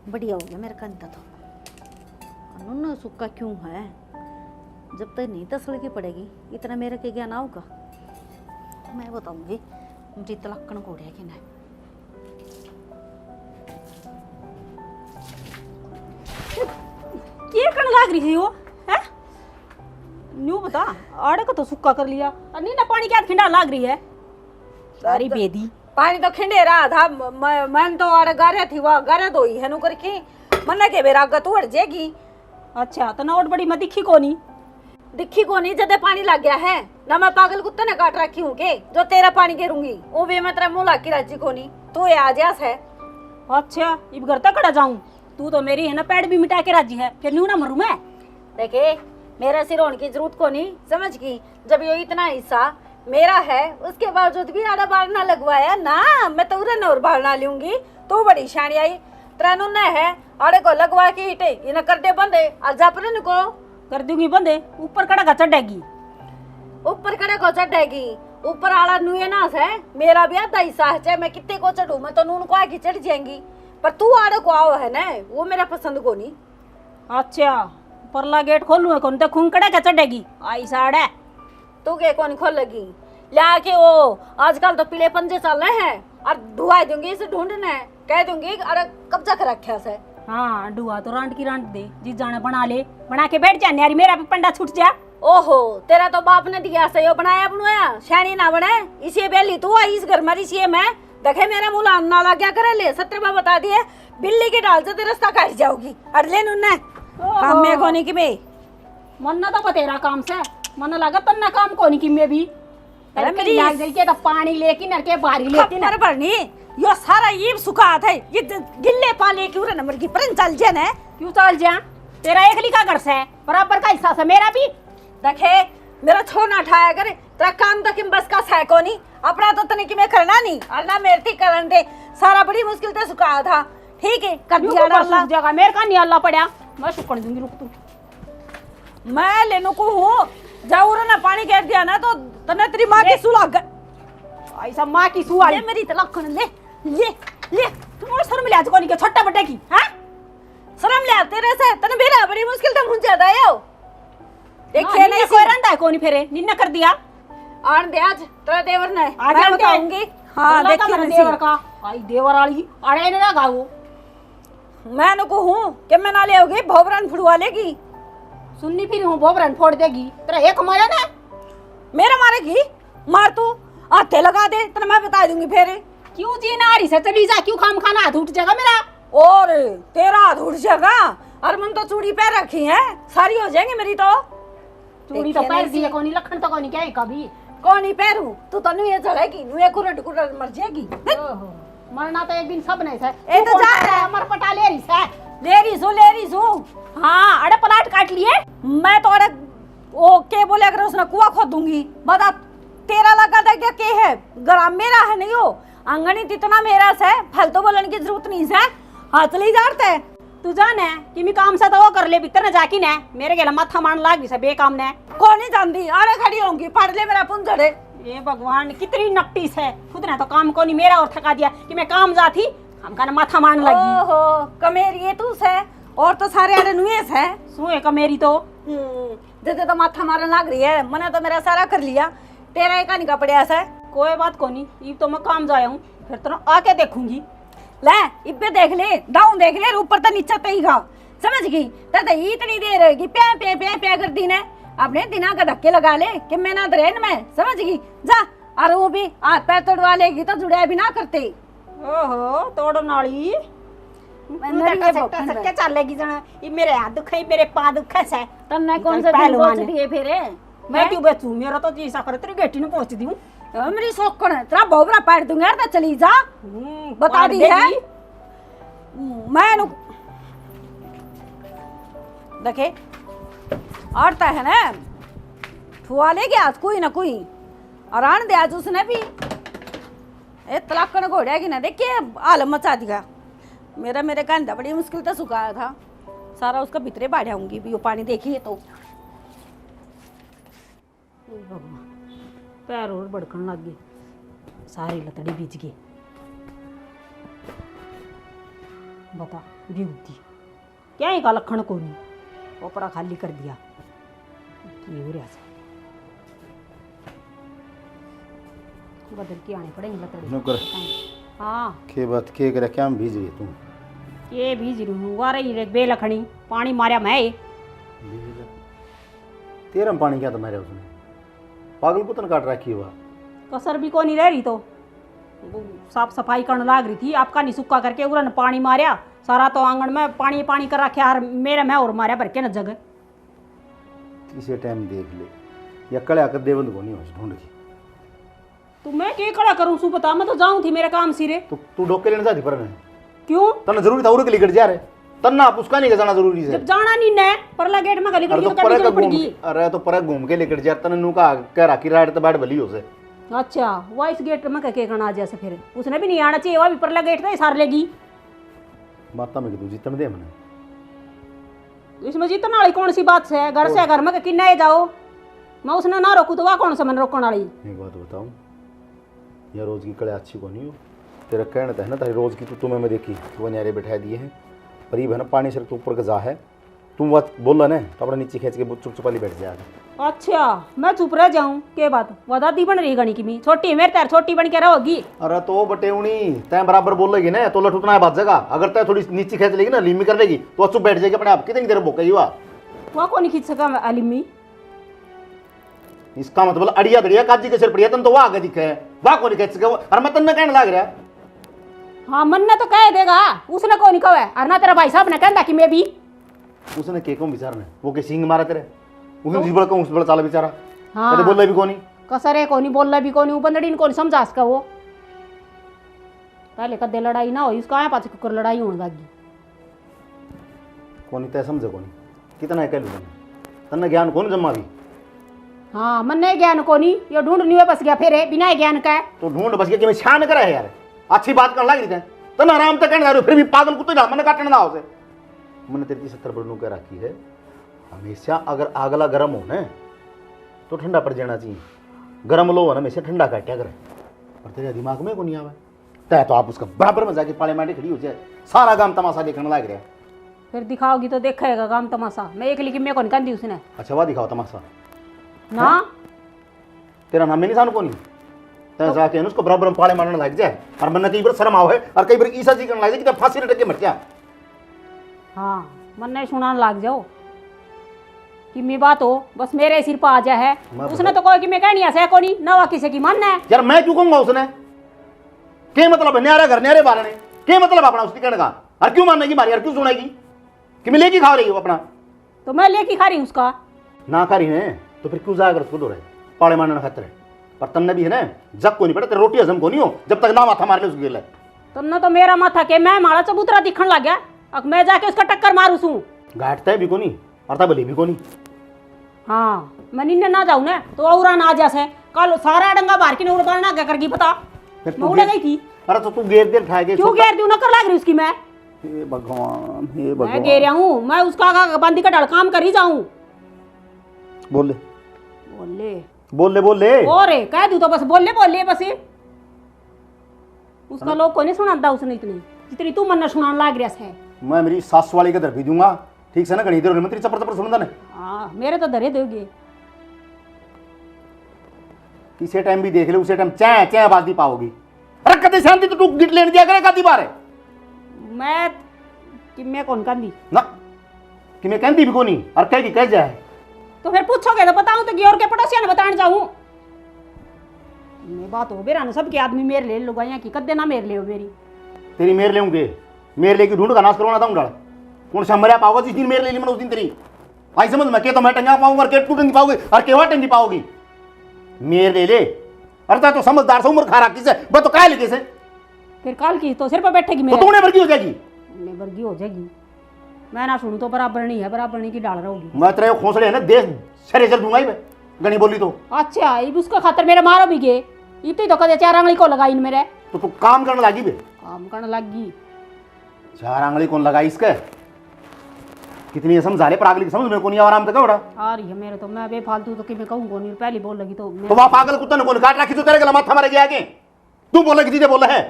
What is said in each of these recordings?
बढ़िया हो गया मेरा कंधा तो। अनु सूखा क्यों है? जब तक नहीं तसल की पड़ेगी इतना मेरे के ज्ञान होगा। मैं बताऊंगी मुझे तलक्कन कोड़िया कि नहीं। क्या करने लाग रही है वो है? न्यू बता आड़े को तो सुक्का कर लिया और नी ना पानी क्या खिंडा लाग रही है सारी बेदी। पानी तो खिंडे रहा था। मन तो और गारे थी वह गारे दो ही है नु करके मन के बेरा गत उड़ जाएगी। अच्छा तो नोट बड़ी मैं दिखी कोनी जदे पानी लग गया है ना। मैं पागल कुत्ते ने काट रखी हूँ के जो तेरा पानी गिरूंगी वो भी मैं तेरा मुंह लाग की राजी कोनी। तू ये आजास है। अच्छा इब घर तक खड़ा जाऊं? तू तो मेरी है ना पैड भी मिटा के राजी है फिर न्यू ना मरूं मैं। देखे मेरा सिर होने की जरूरत को नहीं समझ की। जब ये इतना हिस्सा मेरा है उसके बावजूद भी आड़ा बाल ना लगवाया ना। मैं तो उरे नौर बाल ना लूंगी। तू बड़ी शानी आई तेरा नुन्ना है आड़े को लगवा के हिटे इन्हें कर दे बंदे आज जापरे को कर दूंगी बंदे ऊपर कड़ा का चढ़ेगी। ऊपर कड़े को चढ़ेगी ऊपर आड़ा नुए ना है मेरा भी आधा हिस्सा है। चाहे मैं कितने को चढ़ू मैं तो नून को आके चढ़ जाएंगी पर तू आड़े को आओ है ना वो मेरा पसंद को नहीं। अच्छा परला गेट खोलू कौन तो खून कड़ा का चढ़ेगी आई साड़ा तू के कौन खोल लगी ला के वो आजकल तो पीले पंजे चल रहे हैं और धुआ दूंगी इसे ढूंढने कह दूंगी अरे कब्जा कर रखा है। हाँ डुआ तो रांट की रांट दे जिस जाने बना ले बना के बैठ जा यार मेरा भी पंडा छूट जा। ओहो तेरा तो बाप ने दिया से यो बनाया बनाया शैनी ना बने इसे बेली तू आई इस घर मरी सी मैं देखे मेरा मुँह ना लग गया करे ले सत्य बता दिए बिल्ली के डाल से रास्ता काट जाओगी अरे ले नुन्ना काम में कोनी की में मन्ना तो बतेरा काम से मन लगा तन्ना काम कोनी की में भी अरे मेरी लाग गई के तो पानी लेके नर के बाहरी लेती ना पड़नी यो सारा ये सुखा था ये गिल्ले पाले की उरे नंबर की परन चल जे ना क्यों चल जा तेरा एक लिखा घर से बराबर का हिस्सा से मेरा भी देखे मेरा छोना उठाया करे तेरा काम तो किम बस का है कोनी अपना तो तने की मैं करना नहीं और ना मेरे थी करन दे सारा बड़ी मुश्किल से सुखाया था ठीक है कर दिया अल्लाह जगह मेरे का नहीं अल्लाह पड़ा मैं सुकड़ दूंगी रुक तू मैं लेनो को हूँ जाऊँ ना पानी गिर दिया ना तो तने तेरी माँ की सुला ऐसा माँ की सुआ ले मेरी तलाक कर ले ले ले तुम शर्म ले आज कोनी के छोटा बटे की हैं शर्म ले तेरे से तने बेरा बड़ी मुश्किल से मुझे ज्यादा है देखिए नहीं कोई रंदा है कोनी फेरे निन्ना कर दिया आन दे आज तेरा देवर ने आज मैं बताऊंगी। हाँ देखिए देवर का आई देवर वाली अरे ने ना गाओ मैं नको हूँ कि मैं ना ले आओगी भोबरन फुड़वा लेगी सुननी फिर हूँ भोबरन फोड़ देगी तेरा एक मारा ना मेरा मारेगी मार तू हाथे लगा दे तो मैं बता दूंगी फिर क्यों जी नारी से चली जा क्यों खाम खाना हाथ उठ जाएगा मेरा और तेरा हाथ उठ जाएगा और मन तो चूड़ी पैर रखी है सारी हो जाएंगी मेरी तो चूड़ी तो पैर दी है कोनी लखन तो कोनी क्या है कभी कौन ही पैरू तू तो नुए चढ़ेगी नुए कुरट कुरट मर जाएगी। ओहो मरना तो एक दिन सब नहीं है ए तो जा मर पटा ले रही है ले रही सो हाँ अरे पलाट काट लिए मैं तो अरे ओ के बोले अगर उसने कुआं खोद दूंगी बता तेरा लगा था क्या के है ग्राम मेरा है नहीं हो आंगनी इतना मेरा से फालतू बोलने की जरूरत नहीं है हाथ ले जाते तू जाने कि मैं काम से तो वो कर ले भीतर न जाकी ने मेरे गेला माथा मान लाग भी से बेकाम ने कौन नहीं जानती अरे खड़ी होंगी पढ़ ले मेरा पुंजड़े ये भगवान कितनी नकटीस है खुद ने तो काम को नहीं मेरा और थका दिया कि मैं काम जाती हम का माथा मान लगी। ओहो कमेरी तू से और तो सारे आड़े नुएस है सुए का मेरी तो जैसे तो माथा मारने लग रही है मैंने तो मेरा सारा कर लिया तेरा एक नहीं कपड़े ऐसा कोई बात को नहीं ये तो मैं काम जाया हूँ फिर तो आके देखूंगी ले इब्बे देख ले डाउन देख ले ऊपर तो नीचे तई घाव समझ गई तो इतनी देर रहेगी प्या प्या प्या प्या कर दी ने अपने दिना का धक्के लगा ले कि मैं ना दरेन में समझ गई जा और वो भी हाथ पैर तोड़वा लेगी तो जुड़ाया भी ना करते। ओहो तोड़ नाली क्या चलेगी जना ये मेरे हाथ दुखे मेरे पा दुखे से तन्ने कौन सा पहलवान दिए फिर मैं क्यों बेचूं मेरा तो जी सा करे तेरी बेटी ने पहुंच दी हूं मेरी शौकन है तेरा भोबरा पैर दूंगा यार तो चली जा बता दी है मैं देखे औरता है ना फुआ ले गया आज कोई ना कोई और आन दे आज उसने भी ए तलाकन घोड़िया की ना देखिए आलम मचा दिया मेरा मेरे कंधा बड़ी मुश्किल से सुखाया था सारा उसका भितरे बाढ़ाऊंगी भी वो पानी देखिए तो पैर और बड़कन लग गई सारी लतड़ी बीच गई बता बिगुती क्या ही का लखण को नहीं ओपड़ा खाली कर दिया ये हो रहा बदल के आने पड़ेंगे लकड़ी नौकर हाँ के बात के करे क्या हम भीज रही तू ये भी जरूर आ रही रे बेलखणी पानी मारा मैं तेरा में पानी क्या था मेरे उसने पागल कुतन काट रखी हुआ कसर भी को नहीं रह रही तो वो साफ सफाई करने लाग रही थी आपका नहीं सुक्का करके उन्होंने पानी मारा सारा तो आंगन में पानी पानी कर रखे यार मेरे में और मारा भर के न जगह इसे टाइम देख ले या कड़ा कर देवंद को नहीं हो ढूंढ की तो मैं क्या खड़ा करूं सू बता मैं तो जाऊं थी मेरे काम सिरे तो तू डोके लेने जाती पर क्यों तन्ना जरूरी था उरे के लिए जा रहे तन्ना आप उसका नहीं जाना जरूरी है जब जाना नहीं न परला गेट में गली अरे गली तो करनी पर जरूरत पड़गी अरे तो पर घूम के लेकर जा तन्ने नु का कह रखी राइट तो बैठ भली हो से अच्छा वो इस गेट में के करना आ जैसे फिर उसने भी नहीं आना चाहिए वो भी परला गेट था सार लेगी माता में तू जीतन दे मने इसमें जीतने वाली कौन सी बात है घर से घर में किन्ने जाओ मैं उसने ना रोकू तो वह कौन सा मैंने रोकने वाली एक बात बताऊं यार रोज की कड़े अच्छी को नहीं हो तेरा कहना था है ना तारी रोज की तो तुम्हें मैं देखी वो न्यारे बैठा दिए हैं करीब है ना पानी से तो ऊपर का जा है तुम बात बोल ना तो अपना नीचे खींच के चुप चुपाली बैठ जाएगा अच्छा मैं चुप रह जाऊं के बात वो दादी बन रही गणी की मी छोटी है मेरे तार छोटी बन के रहोगी अरे तो बटेवनी तय बराबर बोल लेगी ना तो लट उतना है बात जगह अगर तय थोड़ी नीचे खींच लेगी ना लीमी कर लेगी तो चुप बैठ जाएगी अपने आप कितनी देर भोक हुआ वह कौन खींच सका अलिमी इसका मतलब अड़िया दड़िया काजी के सिर पड़िया तन तो वह आगे दिखे वह कौन खींच सके अरे मैं तन्ने कहने लग रहा हाँ मन ने तो कह देगा उसने कौन कहा है और ना तेरा भाई साहब ने कहता कि मैं भी उसने के को विचारने वो के सिंग मारा तेरे उसने जिस बड़ा को उस बड़ा चाला बेचारा हाँ तेरे बोल भी कोनी कसरे कोनी बोलना भी कोनी बंदड़ी ने कौन समझा इसका वो पहले कदे लड़ाई ना हो इसका आया पाछ कुकर लड़ाई होने लगी कोनी तय समझे कोनी कितना है कहलू तन्ने ज्ञान कौन जमा भी हाँ मन नहीं ज्ञान कोनी ये ढूंढ नहीं हुए बस गया फिर बिना ज्ञान का तो ढूंढ बस गया कि मैं छान करा है यार अच्छी बात कर लग रही थे तन आराम तक कहने फिर भी पागल कुत्ते ना मैंने काटने ना उसे मैंने 33-70 बरनों का रखी है हमेशा अगर आगला गर्म हो ना तो ठंडा पड़ जाना चाहिए गर्म लो है ना हमेशा ठंडा काटा करे पर तेरे दिमाग में को नहीं आवे तय तो आप उसका बराबर में जाके पाले माटे खड़ी हो जाए सारा गांव तमाशा देखने लग रहा है फिर दिखाओगी तो देखेगा काम तमाशा मैं एक लिखी मैं कौन कहती उसने अच्छा वाह दिखाओ तमाशा ना तेरा नाम नहीं सानू को नहीं तय जाके उसको बराबर में पाले मारने लग जाए और मन कई बार शर्म आओ है और कई बार ईसा जी करने लग जाए कि फांसी लटक के मर जाए हाँ मन नहीं सुनाने लग जाओ कि मैं बात हो बस मेरे सिर पर आ जा है उसने तो कोई कि मैं कहनी ऐसा को नहीं ना किसी की मानना है यार मैं क्यों कहूंगा उसने क्या मतलब है न्यारा घर न्यारे बारने क्या मतलब अपना उसकी कहने का और क्यों मानेगी मारी यार क्यों सुनेगी कि मैं लेके खा रही हूँ अपना तो मैं लेके खा रही हूँ उसका ना खा रही है तो फिर क्यों जाएगा उसको दो रहे पाड़े मारने खातर है पर तन्ने भी है ना जब को नहीं पड़ा तेरे रोटी हजम को नहीं हो जब तक ना माथा मार ले उसके गिले तुमने तो मेरा माथा के मैं मारा चबूतरा दिखने लग गया अब मैं जाके उसका टक्कर मारू सू घाटता है भी को नहीं और तब भी को नहीं हाँ मैं निन्ने ना जाऊँ ना तो और ना जैसे कल सारा डंगा मार के उड़ना ना क्या करगी पता मैं उड़ गई थी अरे तो तू गेर देर खाए गए क्यों घेर दी नौकर लग रही उसकी मैं हे भगवान हे मैं भगवान घेरिया हूँ मैं उसका बंदी का डर काम कर ही जाऊँ बोल ले बोले बोल ले बोल ले और कह दू तो बस बोले बस उसका लोग को नहीं सुनाता उसने इतनी जितनी तू मन सुनाने लाग रहा है मैं मेरी सास वाली का दर भी दूंगा ठीक से ना गणी इधर मंत्री चपर चपर सुनता ने हाँ मेरे तो दरे दोगे किसी टाइम भी देख ले उसे टाइम चै चै बात नहीं पाओगी अरे कदे शांति तो तू गिट लेने दिया करे काती बार है मैं कौन कहती ना कि मैं कहती भी को नहीं और कह की कह जाए तो फिर पूछोगे तो बताऊं तो और के पड़ोसिया ने बताने जाऊं मैं बात हो बेरा सबके आदमी मेरे ले लुगाइया की कदे ना मेरे ले मेरी तेरी मेर लेंगे मेरे लेके ढूंढ का नाश करवाना था उंडा कौन सा मरिया पाओगा जिस दिन मेरे ले ली उस दिन तेरी आई समझ में के तो मैं टंगा पाऊंगा और के तू टंगी पाओगी और केवा टंगी पाओगी मेरे ले अरे तो समझदार से उम्र खा रहा किसे बस तो काय लिखे से फिर काल की तो सिर पर बैठेगी तो मेरे तूने वर्गी हो जाएगी वर्गी हो जाएगी मैं ना सुनू तो बराबर नहीं है बराबर नहीं की डाल रहोगी मैं तेरे खोसड़े है ना देश सरे चल दूंगा ही मैं गणी बोली तो अच्छा इब उसका खातर मेरे मारो भी गए इतनी तो कदे 4 आंगली को लगाई मेरे तो तू काम करने लगी बे काम करने लगी 4 आंगली कौन लगाई इसके कितनी समझा ले पर अगली समझ में कोनी आराम तक उड़ा आ रही है मेरे तो मैं बेफालतू तो कि मैं कहूँ नहीं पहली बोल लगी तो तो वहां पागल कुत्ता ने कौन काट रखी तो तेरे गला माथा मारे गया आगे तू बोले कि दीदी बोला है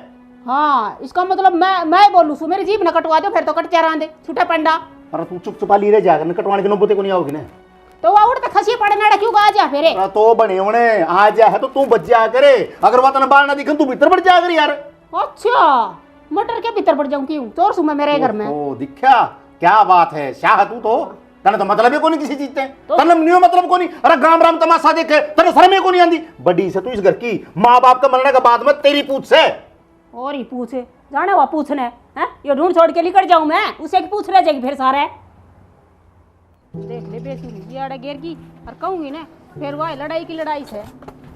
हाँ इसका मतलब मैं बोलूँ सु मेरी जीभ न कटवा दो फिर तो कट रहा दे छूटा पंडा। अरे तू चुप चुपा ली रह जाकर कटवाने के नौबते को नहीं आओगी ना। तो वो उड़ तो खसी पड़े ना क्यों आ जा फिर। अरे तो बने होने आ जा है तो तू बच जा करे, अगर बात ना बाल ना दिखन तू भीतर बढ़ जा कर यार। अच्छा मटर के भीतर पड़ जाऊं क्यों चोर सु मैं मेरे घर में। ओ दिखा क्या बात है शाह तू तो तने तो मतलब ही कोनी किसी चीज ते तने न्यू मतलब कोनी। अरे गाम राम तमाशा देखे तने शर्म ही कोनी आंदी। बड़ी से तू इस घर की माँ बाप का मरने के बाद में तेरी पूछ से और ही पूछे जाने वो पूछने हैं ये ढूंढ छोड़ के निकल जाऊं मैं उसे की पूछ रह जाएगी फिर सारे। देख ले बेसी ये आड़े गेर की और कहूंगी ना फिर वह लड़ाई की लड़ाई से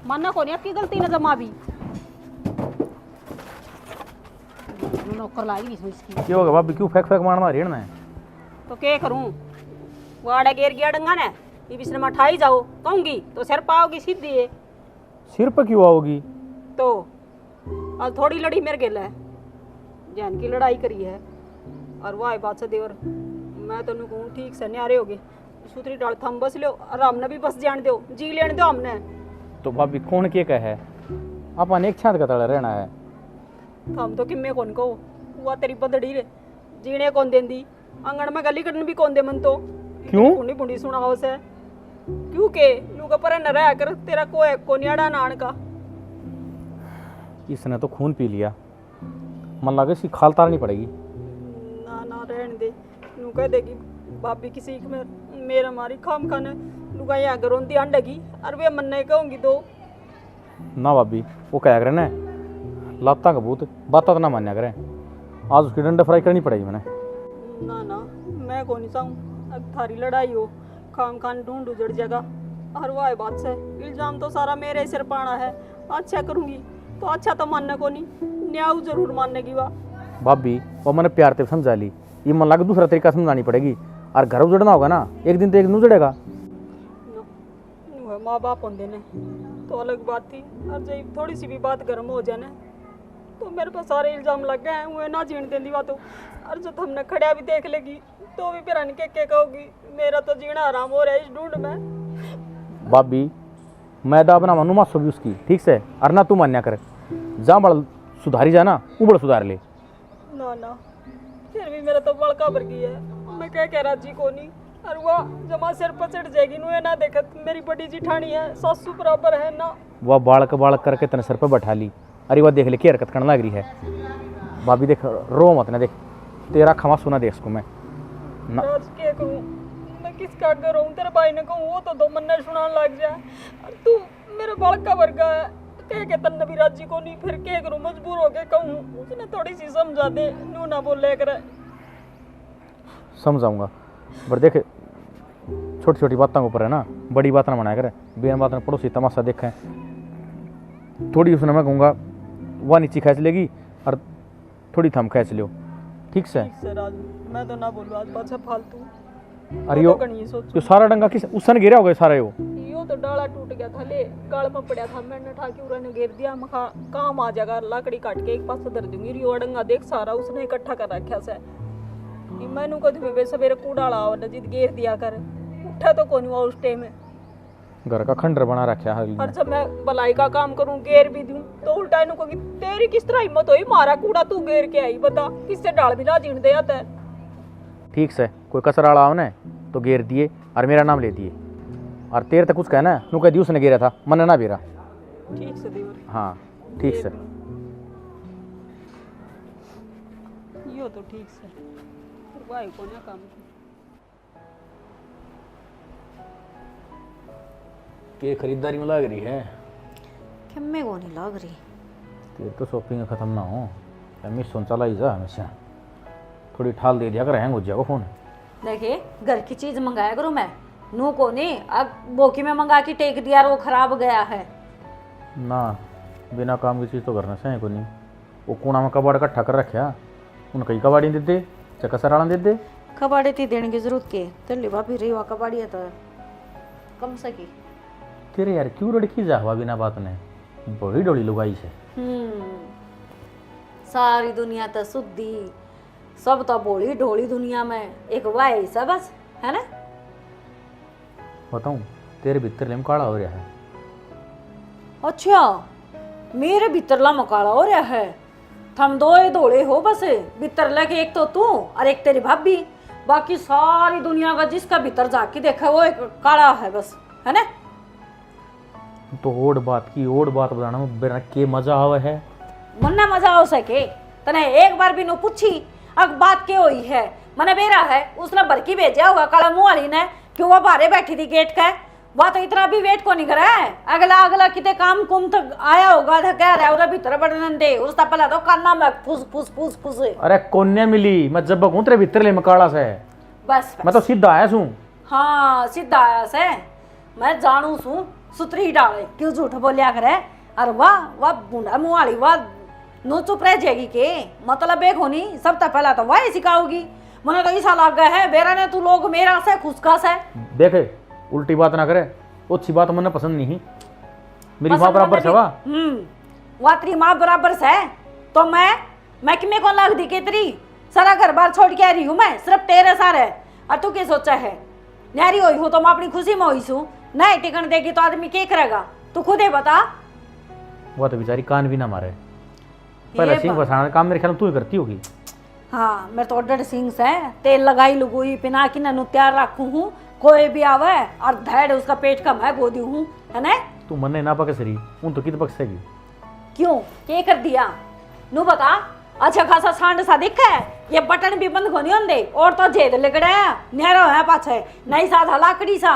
मानना को नहीं आपकी गलती न जमा भी नौकर लाई इसकी। क्या होगा भाभी क्यों फेंक फेंक मारना रेड़ना है? तो क्या करूं वो आड़े गेर गया डंगा ने ये बिस्ने में ठाई जाओ कहूंगी तो सिर पाओगी सीधी है। सिर पर क्यों आओगी? तो आज थोड़ी लड़ी मेरे गेल है जान की लड़ाई करी है और वाह बात से देवर मैं तो कहूँ ठीक से न्यारे हो गए सूत्री डाल थम बस लो और हमने भी बस जान दो जी लेने दो हमने। तो भाभी कौन के है अपन एक छात का तड़ा रहना है। हम तो किम्मे कौन को हुआ तेरी बदड़ी रे जीने कौन देंदी आंगन में गली कटन भी कौन दे मन तो क्यों? पुंडी पुंडी सुनाओ से क्यों के लूगा पर न रहा कर तेरा को न्याड़ा नान का। इसने तो खून पी लिया मन लगे इसकी खाल तारनी पड़ेगी। ना ना रहने दे नू कह देगी भाभी की सीख में मेरा मारी खाम खाने लुगा यहाँ गरोंदी अंडगी और वे मन नहीं कहूंगी तो ना भाभी वो क्या करे ना लाता का भूत बात तो ना मान्या करें आज उसकी डंडा फ्राई करनी पड़ेगी मैंने। ना ना मैं कौन नहीं चाहूँ अब थारी लड़ाई हो खाम खान ढूंढ उजड़ जाएगा और वाह बात से इल्जाम तो सारा मेरे सिर पाना है। अच्छा करूंगी तो अच्छा तो मानने को नहीं न्याय जरूर मानने की वाह भाभी वो मैंने प्यार से समझा ली ये मन लगा दूसरा तरीका समझानी पड़ेगी और घर उजड़ना होगा ना एक दिन तो एक दिन उजड़ेगा। माँ बाप होंगे ने तो अलग बात थी और जब थोड़ी सी भी बात गर्म हो जाए ना तो मेरे पास सारे इल्जाम लग गए हैं वो ना जीण देंदी बातों और जब हमने खड़ा भी देख लेगी तो भी फिर अनके के कहोगी मेरा तो जीना आराम हो रहा है इस ढूंढ में। भाभी मैदा अपना मनु मासो भी उसकी ठीक से और ना तू मान्या कर जहाँ बड़ा सुधारी जाना वो बड़ा सुधार ले। ना ना फिर भी मेरा तो बड़का भर गई है मैं कह राजी को नहीं और वह जमा सिर पर चढ़ जाएगी नुए ना देखत मेरी बड़ी जिठानी है सासू बराबर है ना। वह बालक करके तेने सर पर बैठा ली अरे वह देख ले क्या हरकत करने लग रही है। भाभी देख रो मत ना देख तेरा खमा सुना देख उसको मैं ना आज क्या करूं मैं किसका करूं तेरे भाई ने कहूं वो तो दो मन्ने सुनाने लग जाए और तू मेरे बड़का वर्गा है कह के तन्ने भी राजी को नहीं फिर क्या करूं मजबूर हो के कहूं उसने थोड़ी सी समझा दे नू ना बोले करे। समझाऊंगा पर देख छोटी छोटी बातों के ऊपर है ना बड़ी बात ना बनाया करे बेन बात ना पड़ोसी तमाशा देखें थोड़ी उसने मैं कहूँगा वह नीचे खींच लेगी और थोड़ी थम खींच लो ठीक से। राज मैं तो ना बोलूं आज पाछा फालतू अरे यो सारा डंगा किस उसने गिरा होगा सारा यो तो डाला टूट गया था ले गाल में पड़ा था मैंने ठाकी उन्होंने घेर दिया मखा काम आ जाएगा लकड़ी काट के एक पास धर दूंगी रियो डंगा देख सारा उसने इकट्ठा कर रखा से मैनू कभी सवेरे कूड़ा लाओ न जिद घेर दिया कर उठा तो कौन हुआ उस टाइम में घर का खंडर बना रखा है और जब मैं भलाई का काम करूं घेर भी दूं तो उल्टा इनको कि तेरी किस तरह हिम्मत हुई मारा कूड़ा तू घेर के आई बता किससे डाल भी ना जीण दे आता है। ठीक से कोई कसर आड़ा आओ ना तो घेर दिए और मेरा नाम ले दिए और तेरे तक कुछ कहना है नू कह दी उसने घेरा था मन ना बेरा ठीक से देवर हाँ ठीक से यो तो ठीक से भाई को ना काम ये खरीदारी में लग रही है किम्मे को नहीं लग रही तेरे तो शॉपिंग खत्म ना हो मैं सोन चला ही जा हमेशा थोड़ी ठाल दे दिया कर रहेंगे जाओ फोन। देखिए घर की चीज मंगाया करूँ मैं नू को नहीं अब बोकी में मंगा के टेक दिया और वो खराब गया है ना बिना काम की चीज़ तो करना सही को नहीं वो कूड़ा में कबाड़ इकट्ठा कर रखा उन कई कबाड़ी दे दे चक्कर आड़ा दे दे कबाड़ी थी देने की जरूरत के तेली भाभी रही हुआ कबाड़ी है तो कम सकी तेरे यार क्यों लड़की जा हुआ बिना बात ने बड़ी डोली लुगाई से सारी दुनिया तो शुद्धि सब तो बोली ढोली दुनिया में एक वाई सा बस है ना। बताऊं तेरे भीतर लेम काला हो रहा है। अच्छा मेरे भीतरला मकाला हो रहा है थम दो ही धोले हो बस, भीतर लगे एक तो तू और एक तेरी भाभी, बाकी सारी दुनिया का जिसका भीतर जाके देखा वो एक काला है बस, है ना। तो और बात की और बात बताना मेरा के मजा आवे है। मन्ना मजा हो सके तने एक बार भी नो पूछी अब बात के हुई है। मने बेरा है उसने भरकी भेजा होगा काला मुंह वाली ने, क्यों वो बाहर बैठी थी गेट का, वह तो इतना भी वेट को नहीं करा है। अगला अगला किते काम कुम तक आया होगा था, कह रहा है भीतर बढ़ने दे, उसका पहला तो काना में फुस फुस फुस फुस। अरे कोन्या मिली मैं जब तेरे भीतर ले मकाड़ा से बस मैं तो सीधा आया छू। हाँ सीधा आया से मैं जानू सू सुतरी डाले क्यों झूठ बोलिया करे। अरे वाह बूढ़ा मुंह वाली वाह नो चुप रह जाएगी के मतलब एक होनी सब तो पहला तो वही सिखाओगी। मने तो ऐसा लग गया है बेरा ने तू लोग मेरा से खुशखास है। देखे उल्टी बात ना करे, अच्छी बात मैंने पसंद नहीं। मेरी माँ बराबर छवा। वह तेरी माँ बराबर से तो मैं कि मेरे को लग दी के तेरी सारा घर बार छोड़ के आ रही हूँ मैं सिर्फ तेरे सारे। और तू क्या सोचा है न्यारी हुई हूँ तो मैं अपनी खुशी में हुई हूँ, नहीं टिकन देगी तो आदमी क्या करेगा तू खुद ही बता। वो तो बेचारी कान भी ना मारे, पहले सिंह बसाना काम मेरे ख्याल में तू ही करती होगी। हाँ मेरे तो ऑर्डर सिंह से तेल लगाई लुगुई पिना की ननु तैयार रखू हूँ, कोई भी आवे और धैर्य उसका पेट का मैं गोदी हूँ, है ना। तू मन्ने ना पके सरी उन तो कित पकसेगी क्यों क्या कर दिया नू बता। अच्छा खासा सांड सा दिखा है, ये बटन भी बंद होनी होंगे और तो जेद लिकड़ा है न्यारो है पाछे नहीं साधा लाकड़ी सा।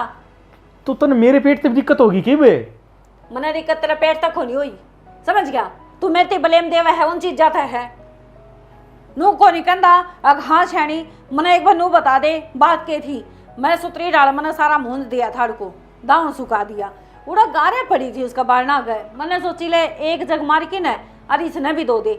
तो तन मेरे पेट से दिक्कत होगी कि बे मने दिक्कत तेरे पेट तक होनी हुई, समझ गया। तू मेरे ते ब्लेम देवा है उन चीज जाता है नू को नहीं कहता। अग हाँ छैनी मने एक बार नू बता दे बात के थी। मैं सुतरी डाल मैंने सारा मूंद दिया थाड़ को दाउन सुखा दिया, उड़ा गारे पड़ी थी उसका बारना गए। मैंने सोची ले एक जग मार के न अरे इसने भी दो दे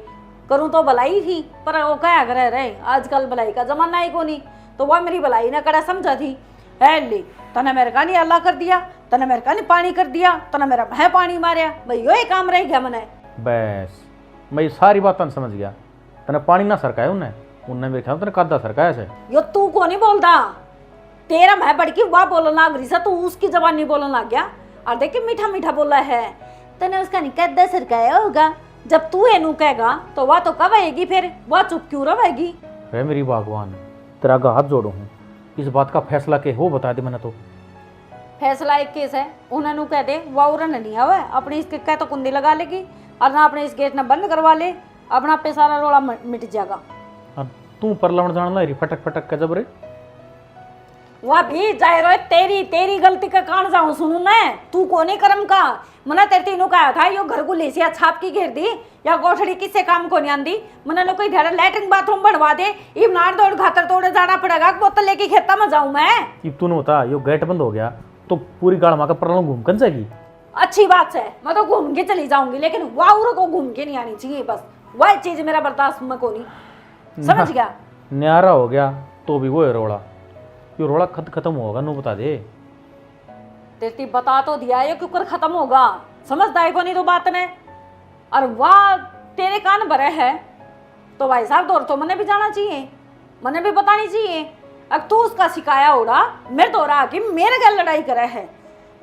करूँ तो भलाई थी, पर वो क्या करे रहे आजकल भलाई का जमाना ही को नहीं, तो वह मेरी भलाई न करे समझा थी। है ले तने मेरे का नहीं अल्लाह कर दिया, तने मेरे का नहीं पानी कर दिया, तने मेरा भय पानी मारिया, भाई यो ही काम रह गया मने। बस मैं ये सारी बात तन समझ गया। तने पानी ना सरकाया उनने मेरे ख्याल तने कादा सरकाया से। यो तू को नहीं बोलता तेरा मैं बड़की वाह बोलने लग रही सा तू उसकी जबान नहीं बोलने लग गया। और देख मीठा मीठा बोला है तने उसका नहीं कद्दा सरकाया होगा, जब तू एनू कहेगा तो वह तो कब आएगी फिर वह चुप क्यों रहेगी। वे मेरी भगवान तेरा आगे हाथ जोड़ू हूँ, इस बात का फैसला के हो बता दे। मैंने तो फैसला एक केस है उन्होंने कह दे वह उड़न नहीं आवे अपने इसके कह तो कुंडी लगा लेगी और ना अपने इस गेट ने बंद करवा ले, अपना पे सारा रोला मिट जाएगा। अब तू परलवण जान ला फटक फटक के जबरे वह भी जाए रो तेरी गलती का कान जाऊं सुनू मैं तू कोने कर्म का। मना तेरे तीनों कहा था यो घर को लेसिया छाप की घेर दी या गोठड़ी किससे काम को नहीं आंदी। मना कोई ध्यान लैट्रिन बाथरूम बनवा दे इब नार दौड़ खातर तोड़े जाना पड़ेगा बोतल लेके खेता में जाऊं मैं। इब तूने बता यो गेट बंद हो गया तो पूरी गाड़ माँ का परलवण घूम कर जाएगी। अच्छी बात है मैं तो घूम के चली जाऊंगी, लेकिन वाउर को घूम के नहीं आनी चाहिए बस वह चीज मेरा बर्दाश्त में को नहीं, समझ गया। न्यारा हो गया तो भी वो है रोड़ा, यो रोड़ा खत्म होगा नो बता दे। तेरी बता तो दिया ये क्यों खत्म होगा, समझता है को नहीं तो बात ने। और वाह तेरे कान भरे है तो भाई साहब दौर तो मने भी जाना चाहिए, मने भी बतानी चाहिए। अब तू उसका शिकाया होगा मेरे तो रहा कि मेरे गल लड़ाई करे है,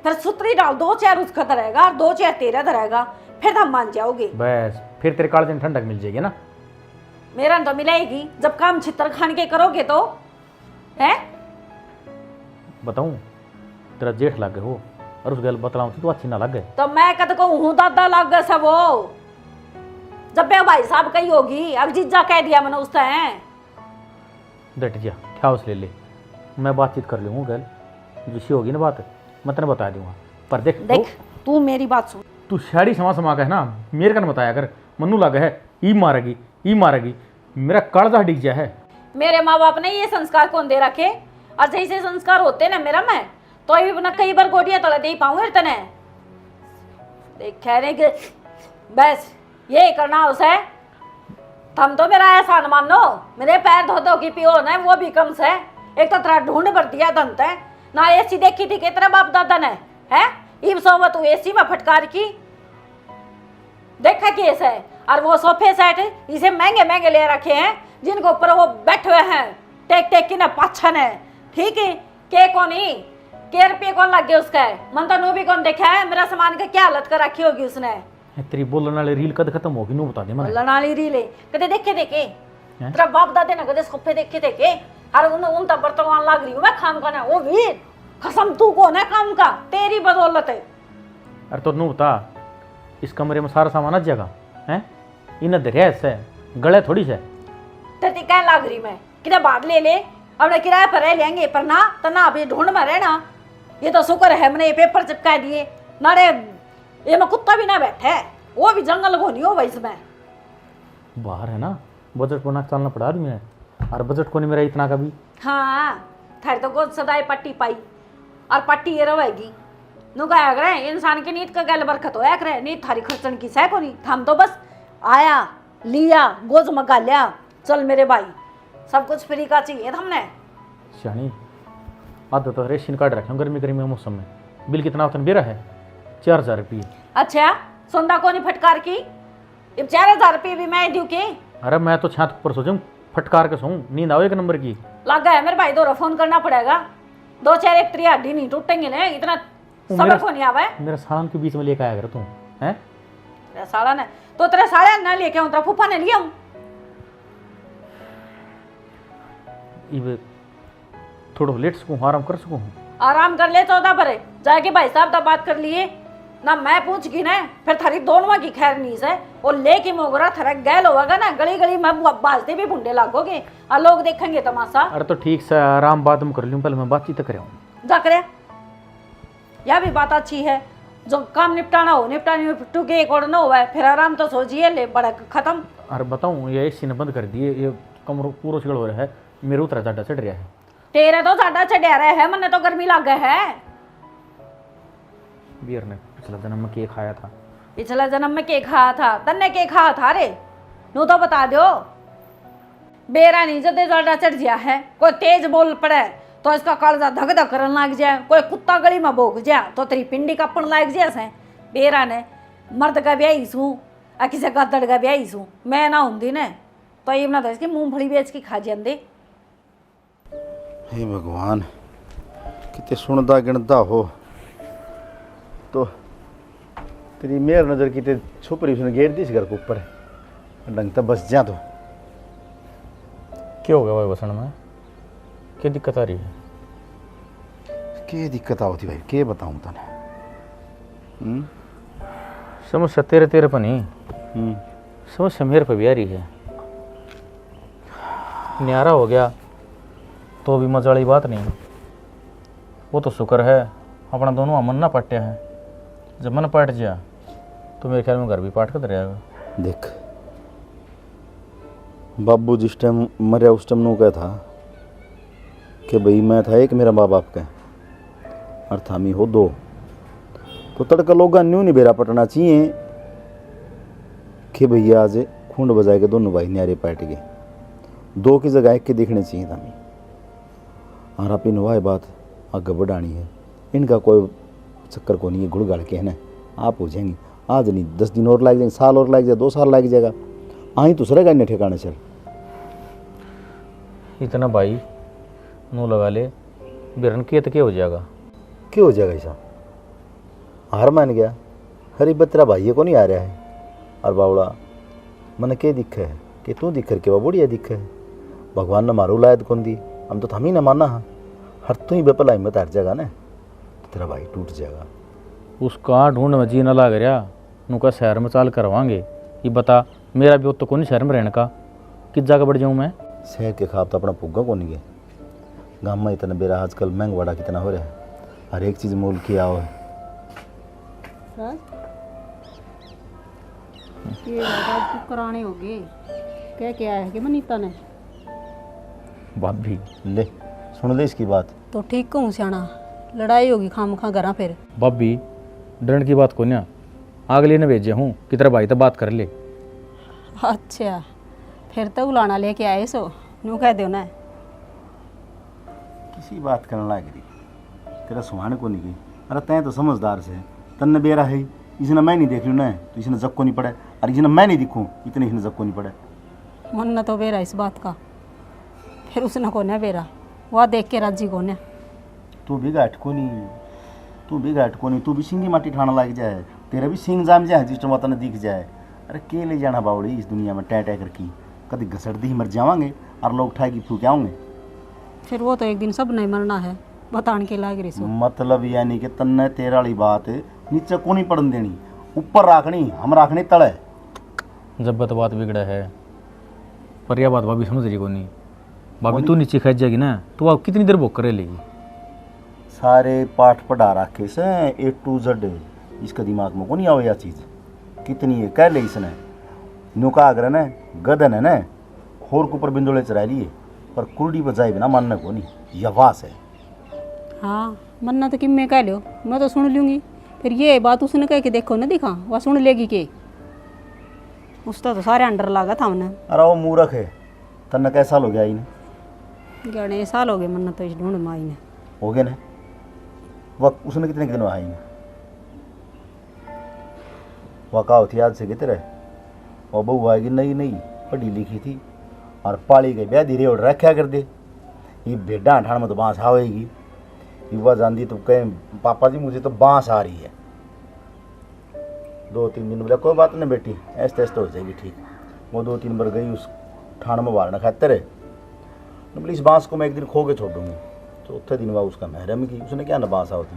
फिर सुतरी डाल 2 चेयर उसका धरेगा और 2 चेयर तेरा धरेगा, फिर हम मान जाओगे। बस फिर तेरे काले दिन ठंडक मिल जाएगी ना। मेरा तो मिलेगी जब काम छितर खान के करोगे तो है। बताऊं तेरा जेठ लग गए हो और उस गल बतलाऊं तो अच्छी ना लग गए तो मैं कद को हूँ दादा लग गए सब वो जब बे भाई साहब कही होगी अब जीजा कह दिया मैंने उससे है। डट जा ख्यास ले ले, मैं बातचीत कर लूँगा गल जिससे होगी ना बात मैं तेने बता दूंगा। पर देख तू मेरी बात सुन, तू शाड़ी समा के है ना मेरे कन बताया कर मनु लगे है ई मारेगी मेरा कालजा डिग जा है। मेरे माँ बाप ने ये संस्कार कौन दे रखे और जैसे संस्कार होते ना मेरा मैं तो अभी ना कई बार गोटियां तले दे पाऊंगे तने देख कह रहे कि बस ये करना उसे तुम तो मेरा एहसान मानो, मेरे पैर धो धो की पियो ना वो भी कम से एक तो तेरा ढूंढ भर दिया दंत है ना एसी देखी थी कि तेरा बाप दादा ने है इब सोवा तू एसी में फटकार की देखा केस है। और वो सोफे सेट इसे महंगे महंगे ले रखे हैं जिनके ऊपर वो बैठे हुए हैं टेक टेक की ना पाछन है, ठीक है के कोनी के रुपये कौन लग गए उसका है मन तो नू भी कौन देखा है मेरा सामान का क्या हालत कर रखी होगी उसने तेरी बोलने वाली रील कद खत्म होगी नू बता दे मैं लड़ाली रीले कदे देखे देखे हैं? तेरा बाप दादे ने कदे सोफे देखे देखे अरे उन तब बर्तमान लाग रही हूँ मैं खाम खाना वो भी कसम तू कौन है काम का तेरी बदौलत है। अरे तो नू बता इस कमरे में सारा सामान आज जगह है इन दरिया से गले थोड़ी से तेरी कह लाग रही मैं किधर बात ले ले अपने किराए पर रह लेंगे पर ना तो ना अभी ढूंढ में रहना। ये तो शुक्र है मैंने ये पेपर चिपका दिए नारे ये में कुत्ता भी ना बैठे वो भी जंगल को नहीं हो भाई इसमें बाहर है ना बजट बना के चलना पड़ा आदमी है और बजट को नहीं मेरा इतना का भी। हाँ थारी तो गोद सदाई पट्टी पाई और पट्टी ये रहेगी नु कहा करे इंसान की नीत का गल बरकत होया करे नीत थारी खर्चन की सह को नहीं हम तो बस आया लिया गोज मगा लिया चल मेरे भाई सब कुछ फ्री का चाहिए हमने। शानी आधा तो रेशन कार्ड रखे गर्मी गर्मी के मौसम में बिल कितना होता बेरा है 4000 रुपये। अच्छा सोंदा को नहीं फटकार की 4000 रुपये भी मैं दूं के। अरे मैं तो छात ऊपर सोचूं फटकार के सोऊं नींद आओ एक नंबर की लगा है मेरे भाई दो फोन करना पड़ेगा 2-4 एक त्रिया हड्डी नहीं टूटेंगे ना इतना सबर को नहीं आवा मेरा सालन के बीच में लेके आया कर तू हैं तेरा साला ने तो तेरे साले ना लेके आऊं तेरा फूफा ने लिया हूं इब थोड़ा लेट सकूं आराम कर सकूं आराम कर ले 14 पर जाके भाई साहब दा बात कर लिए ना मैं पूछ की ना फिर थारी दोनों की खैर नहीं से और लेके मोगरा थरक गैल होगा ना गली गली में बाजते भी भुंडे लागोगे और लोग देखेंगे तमाशा। अरे तो ठीक से आराम बाद में कर लूं पहले मैं बातचीत कर रहा हूं जा करे यह भी बात अच्छी है जो काम निपटाना हो निपटाने टू के एक और न हुआ है फिर आराम तो सोचिए ले बड़ा खत्म। अरे बताऊं ये एसी ने बंद कर दिए ये कमरो पूरा चिगड़ हो रहा है मेरे उतरा जाटा चढ़ रहा है तेरे तो साडा चढ़िया रहा है मन्ने तो गर्मी लग गया है। बीर ने पिछला जन्म में केक खाया था पिछला जन्म में केक खाया था तन्ने केक खाया था रे नू तो बता दो बेरा नहीं जदे साडा चढ़ गया है कोई तेज बोल पड़े तो इसका कालजा धक धक करने लग जाए कोई कुत्ता गली में भोग जाए तो तेरी पिंडी कपन लग जाए से बेरा ने मर्द का ब्याही सूँ आ किसी गदड़ का ब्याही सूँ मैं ना होंगी ने तो ये ना इसकी मूंगफली बेच के खा जाते। हे भगवान कितने सुनता गिनता हो तो तेरी मेर नज़र की ते छुपरी उसने घेर दी इस घर के ऊपर डंग तब बस जा तो क्या हो गया भाई बसन में क्या दिक्कत आ रही है के दिक्कत होती भाई के बताऊँ तने समस्या तेरे तेरे पर नहीं समस्या मेरे पर भी आ रही है न्यारा हो गया तो भी मजा वाली बात नहीं वो तो शुक्र है अपना दोनों मन ना पट्टे हैं जब मन पट गया तो मेरे ख्याल में घर भी पाट कर रहेगा। देख बाबू जिस टाइम मरे उस टाइम नू कहा था कि भाई मैं था एक मेरा माँ बाप का और थामी हो दो तो तड़का लोग न्यू नहीं बेरा पटना चाहिए कि भैया आज खूंड बजाए के दोनों भाई न्यारे पाट गए दो की जगह एक के देखने चाहिए थामी और आप इन वाह बात आगे बढ़ानी है इनका कोई चक्कर को नहीं है गुड़ गाड़ के है ना आप हो जाएंगी आज नहीं 10 दिन और लग जाएंगे साल और लग जाए 2 साल लग जाएगा आई तो सरेगा इन्हें ठिकाने चल इतना भाई नू लगा ले बिरन के तो क्या हो जाएगा क्या हो जाएगा ऐसा हार मान गया हरी बतरा भाई को नहीं आ रहा है और बावड़ा मन के दिख है कि तू दिख के बढ़िया दिख है भगवान ने मारू लायद कौन दी हम तो थमी ना माना हाँ हर तू ही बेपला हिम्मत हार जाएगा ना तेरा भाई टूट जाएगा उसका ढूंढ में जी न लाग रहा नू का शहर में चाल करवाएंगे ये बता मेरा भी तो कौन शहर में रहने का किस जगह बढ़ जाऊँ मैं शहर के खाब तो अपना पुग्गा को नहीं गए गाँव में इतना बेरा आजकल महंगवाड़ा कितना हो रहा है हर एक चीज़ मोल की आओ है ये कराने हो गए क्या क्या है कि मनीता ने बात भी ले सुन ले इसकी बात तो ठीक कहूँ सियाना लड़ाई होगी खाम खा घर फिर भाभी डरन की बात को ना आगले ने भेजे हूँ कि तेरा भाई तो बात कर ले अच्छा फिर तो उलाना लेके आए सो नू कह दो ना किसी बात करने लग रही तेरा सुहाने को नहीं गई अरे तैं तो समझदार से तन्ने बेरा है इसने मैं नहीं देख लूँ ना तो इसने जग को नहीं पड़े और इसने मैं नहीं दिखूँ इतने इसने जग को नहीं पड़े मन न तो बेरा इस बात का फिर उसने को ना बेरा वह देख के राजी को ना तू भी घाट को नहीं तू भी घाट को नहीं तू भी सिंगी माटी ठाना लग जाए तेरा भी सींग जाम जाए जिस टमाटर ने दिख जाए। अरे के ले जाना बावड़ी इस दुनिया में टै टै करके, कभी घसड़ती ही मर जावांगे और लोग उठाएगी फूक आऊंगे। फिर वो तो एक दिन सब नहीं मरना है, बताने के लाग रही सो। मतलब यानी कि तन्ने तेरा वाली बात नीचे को नहीं पड़न देनी, ऊपर राखनी, हम राखनी तले। जब तो बात बिगड़ा है, पर यह बात भाभी समझ रही को नहीं। भाभी तू नीचे खींच जाएगी ना तो आप कितनी देर भूख करे लेगी। सारे पाठ पढ़ा रखे से A to Z, इसका दिमाग में को नहीं आवे यह चीज़। कितनी है कह ले इसने नुका अगर न गदन है न होर के ऊपर बिंदुले चरा लिए, पर कुर्डी बजाए बिना मानने को नहीं, यह वास है। हाँ मन्ना तो कि मैं कह लो, मैं तो सुन लूँगी। फिर ये बात उसने कह के देखो ना, दिखा वह सुन लेगी के उसका तो सारे अंडर लागा था उन्हें। अरे वो मूर्ख है, तन्ने कैसा साल हो गया इन्हें? 11 साल हो गए मन्ना तो इस ढूंढ माई ने। हो गए ना वह उसने कितने दिन आई ने वह कहा होती याद से कितने रहे और बहू आएगी नई नई पढ़ी लिखी थी और पाली गई ब्याह धीरे और रखा कर दे। ये भेडा ठाण में तो बांस आवेगी, युवा जानती तो कहें पापा जी मुझे तो बांस आ रही है। 2-3 दिन बोला कोई बात नहीं बेटी, ऐसे ऐसे हो जाएगी ठीक। वो 2-3 बार गई उस ठाण में बारना खाते रहे, बोली इस बांस को मैं एक दिन खो के छोड़ दूँगी। चौथे दिन वह उसका महरम की, उसने क्या ना बांस होती।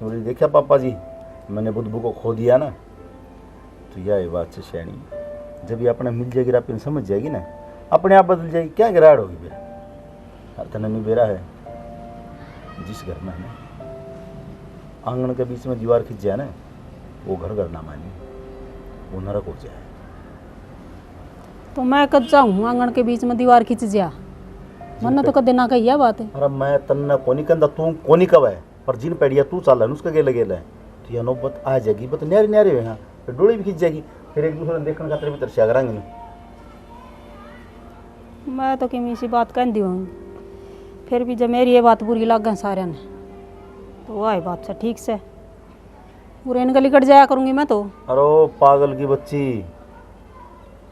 बोली देखा पापा जी मैंने बुद्धबू को खो दिया ना, तो यह बात से शैनी जब ये अपने मिल जाएगी आप समझ जाएगी ना, अपने आप बदल जाएगी, क्या गिराड़ होगी फिर। हर तने नहीं बेरा है जिस घर में है ना आंगन के बीच में दीवार खिंच जाए ना, वो घर ना माने, वो नरक हो जाए। तो मैं कद जाऊँ आंगन के बीच में दीवार खींच जा, मन्ना तो कदे ना कही बात है। अरे मैं तन्ना कोनी कंदा तू कोनी कब है, पर जिन पेड़िया तू चाल है उसका गेला गेला है, तो यह नौबत आ जाएगी। बत न्यारी न्यारी हो यहाँ फिर डोली भी खींच जाएगी, फिर एक दूसरे देखने का भीतर से करेंगे नहीं। मैं तो किमी सी बात कह दी हूँ, फिर भी जब मेरी ये बात बुरी लग गई सारे ने, तो वह बात से ठीक से पूरे इनका लिकट जाया करूँगी मैं तो। अरे पागल की बच्ची,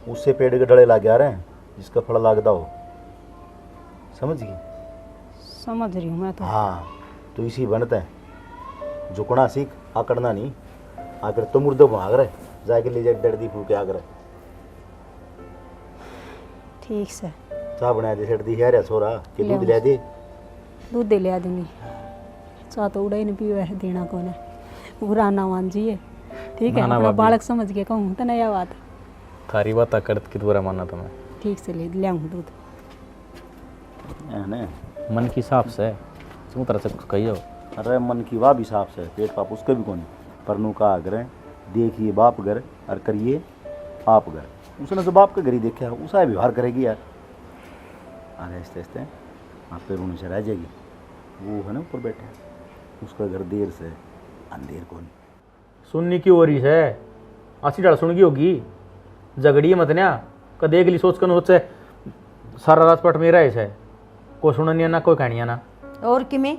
उससे पेड़ के डले लागे आ रहे हैं जिसका फल लागदा हो, समझ गई? समझ रही हूँ मैं तो। हाँ तो इसी बनते हैं, झुकना सीख, आकड़ना नहीं। आकर तो मुर्दो भाग रहे जाके ले जाए डर दी फूल के आग रहे। ठीक से चाह बना दे छड़ दी है छोरा कि दूध ले दे, दूध दे लिया दूंगी। चाह तो उड़ा ही नहीं पीवे है, देना कौन है, बुरा ना मान जी है। ठीक है ना, ना अपना भाभी। बालक समझ के कहूँ तो नया बात थारी बात करत कि बुरा मानना तुम्हें। ठीक से ले आऊँ दूध। ने मन की साफ से तुम तरह से कुछ कहियो। अरे मन की वाह भी साफ से, पेट पाप उसके भी कौन परनू का आग्रह देखिए बाप घर और करिए आप घर। उसने जो बाप के घर ही देखा उसा व्यवहार करेगी यार। अरे आस्ते आस्ते आप पे रोने से रह जाएगी। वो है ना ऊपर बैठे, उसका घर देर से अंधेर कौन। सुननी की हो रही है, अच्छी डाल सुन गई होगी, झगड़ी मत ना कदे अगली सोच कर सोचे सारा रात पट मेरा ऐसा है, कोई सुननी ना कोई कहानियाँ ना। और कि में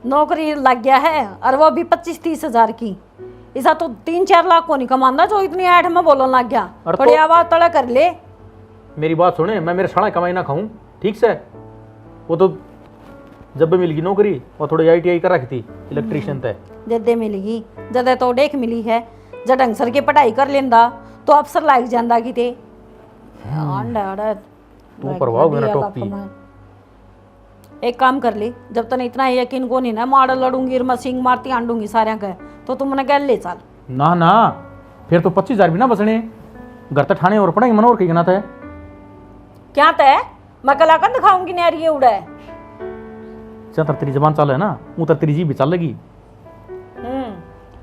नौकरी लग गया है और वो भी 25-30 हजार की, ऐसा तो 3-4 लाख को नहीं कमांदा जो इतनी ऐठ में बोलने लग गया। और थोड़ी तो- आवाज तड़ा कर ले। मेरी बात सुने, मैं मेरे साढ़े कमाई ना खाऊं ठीक से। वो तो जब भी मिलगी नौकरी वो थोड़ी ITI कर रखी थी इलेक्ट्रिशियन तय, जदे मिलेगी जदे तो देख मिली है, जब ढंग सर की पढ़ाई कर लेंदा तो अफसर लाग जांदा किते। तू परवाह मेरा टोपी। एक काम कर ली, जब तक इतना यकीन को नहीं ना मार लड़ूंगी और मसींग मारती आंडूंगी सारे का, तो तुम मने गल ले चल। ना ना फिर तो 25,000 भी ना बचने, घर तक ठाणे और पड़ेंगे मन और कहीं ना था। क्या तय मैं कलाकंद दिखाऊंगी नारी उड़े। जहाँ तक तेरी जबान चल है ना वो तक तेरी जी भी चल लगी।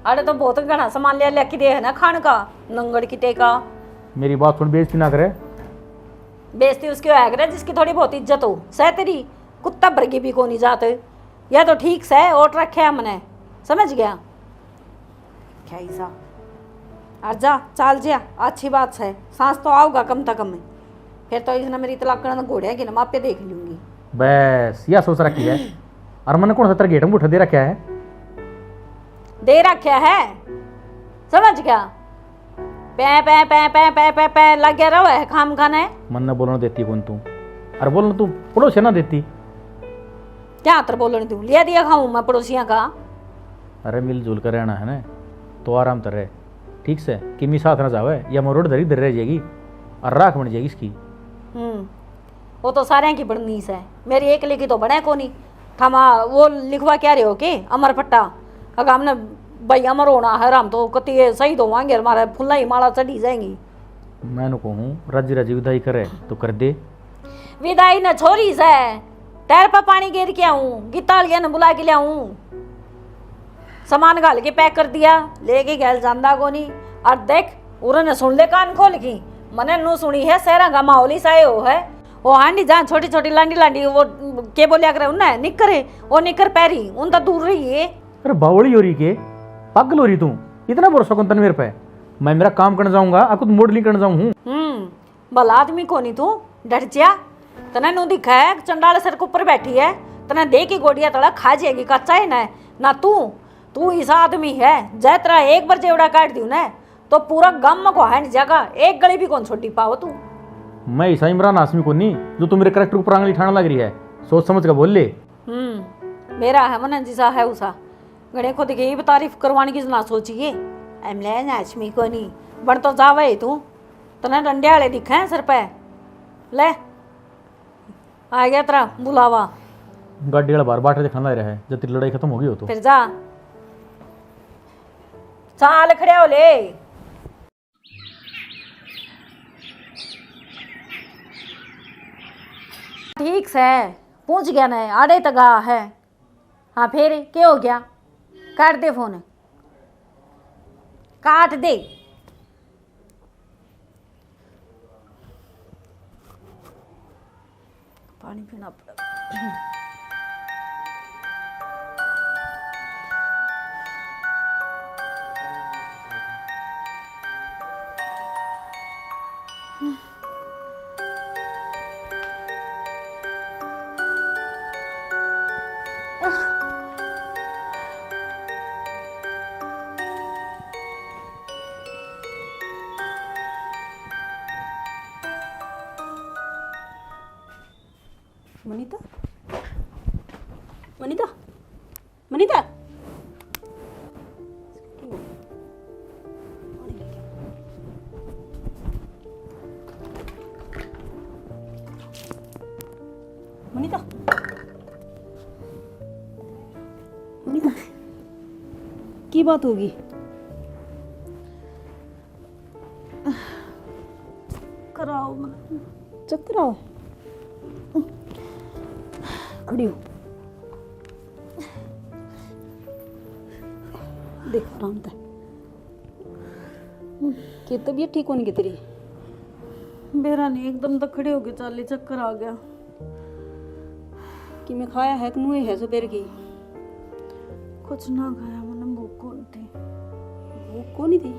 अरे तो बहुत घना सामान लिया लेके दे है ना खान का नंगड़ किते का। मेरी बात सुन, बेइज्जती ना करे। बेइज्जती उसकी होया करे जिसकी थोड़ी बहुत इज्जत हो। सह तेरी कुत्ता बरगी भी को नहीं जाते, या तो ठीक से ओट रखे हमने, समझ गया क्या ईसा। और जा चाल जा, अच्छी बात है, सांस तो आओगा कम तक में। फिर तो इसने मेरी तलाक करना घोड़े कि ना मापे देख लूंगी। बस यह सोच रखी है। और मैंने कौन सा तेरा गेट में उठा दे रखा है, दे रखा है, समझ गया। पै पै पै पै पै पै पै लग गया रहो है खाम खाने। मन न बोलना देती कौन तू, अरे बोलना तू पड़ोसी ना देती। क्या तर बोलने दूं, लिया दिया खाऊं मैं पड़ोसियां का। अरे मिलजुल कर रहना है ना, तो आराम तर रहे ठीक से किमी साथ ना जावे या मोरोड धरी धर रह जाएगी और राख बन जाएगी इसकी। वो तो सारे की बड़नीस है, मेरी एक लिखी तो बने को नहीं। थमा वो लिखवा क्या रहे हो के अमर पट्टा, अगर हमने भाई अमर होना है हम तो कति सही तो मांगे हमारे फुल्ला ही माला चढ़ी जाएंगी। मैं कहूँ राजी राजी विदाई करे तो कर दे। विदाई न छोरी से टायर पर पानी गिर के आऊं, गीतालिया ने बुला के ले आऊं, सामान घाल के पैक कर दिया, लेके गैल जांदा को नहीं। और देख उन्होंने सुन ले कान खोल की, मने नु सुनी है सहरा का माहौल ही साए हो है। वो हांडी जहाँ छोटी छोटी लांडी लांडी वो के बोलिया करे उन्हें निकरे वो निकर पैरी उन तो दूर रही है। अरे बावड़ी हो रही के पागल हो रही तू, इतना भरोसा कौन तन मेरे पे। मैं मेरा काम करने जाऊंगा आ खुद मॉडलिंग करने जाऊँ। भला आदमी को नहीं तू डर जा, तना नु दिखा है चंडाल सर के ऊपर बैठी है, तना दे की गोडिया तड़ा खा जाएगी कच्चा है ना तू इस आदमी है जय तेरा एक बार जेवड़ा काट दियो ना तो पूरा गम को है जगह एक गली भी कौन छोटी पाओ तू। मैं ऐसा इमरान आसमी को नहीं जो तू मेरे करेक्टर ऊपर आंगली ठाने लग रही है, सोच समझ कर बोल ले। मेरा है मन जिसा है उसा गणे खुद की भी तारीफ करवाने की ना सोचिए। एमले आसमी को नहीं बन तो जावे तू तना डंडे वाले दिखे हैं सर पे। ले आ गया तेरा बुलावा, गाड़ी वाला बार बाटे दिखाना रहा है जब तेरी लड़ाई खत्म होगी हो तो फिर जा चाल खड़े हो ले। ठीक से पहुंच गया ना आड़े तक आ है। हाँ फिर क्या हो गया, काट दे फोन, काट दे। पानी पीना पड़ेगा। मनीता मनीता मनीता मनीता मनीता की बात होगी? कराओ चक्कर आओ, खड़ी हो, देख आराम था कि तबीयत ठीक होने की तेरी? मेरा नहीं एकदम तो खड़े होके चाली चक्कर आ गया। कि मैं खाया है कि मुँह है सुबह की? कुछ ना खाया, मैंने भूख कौन थी। भूख को नहीं थी?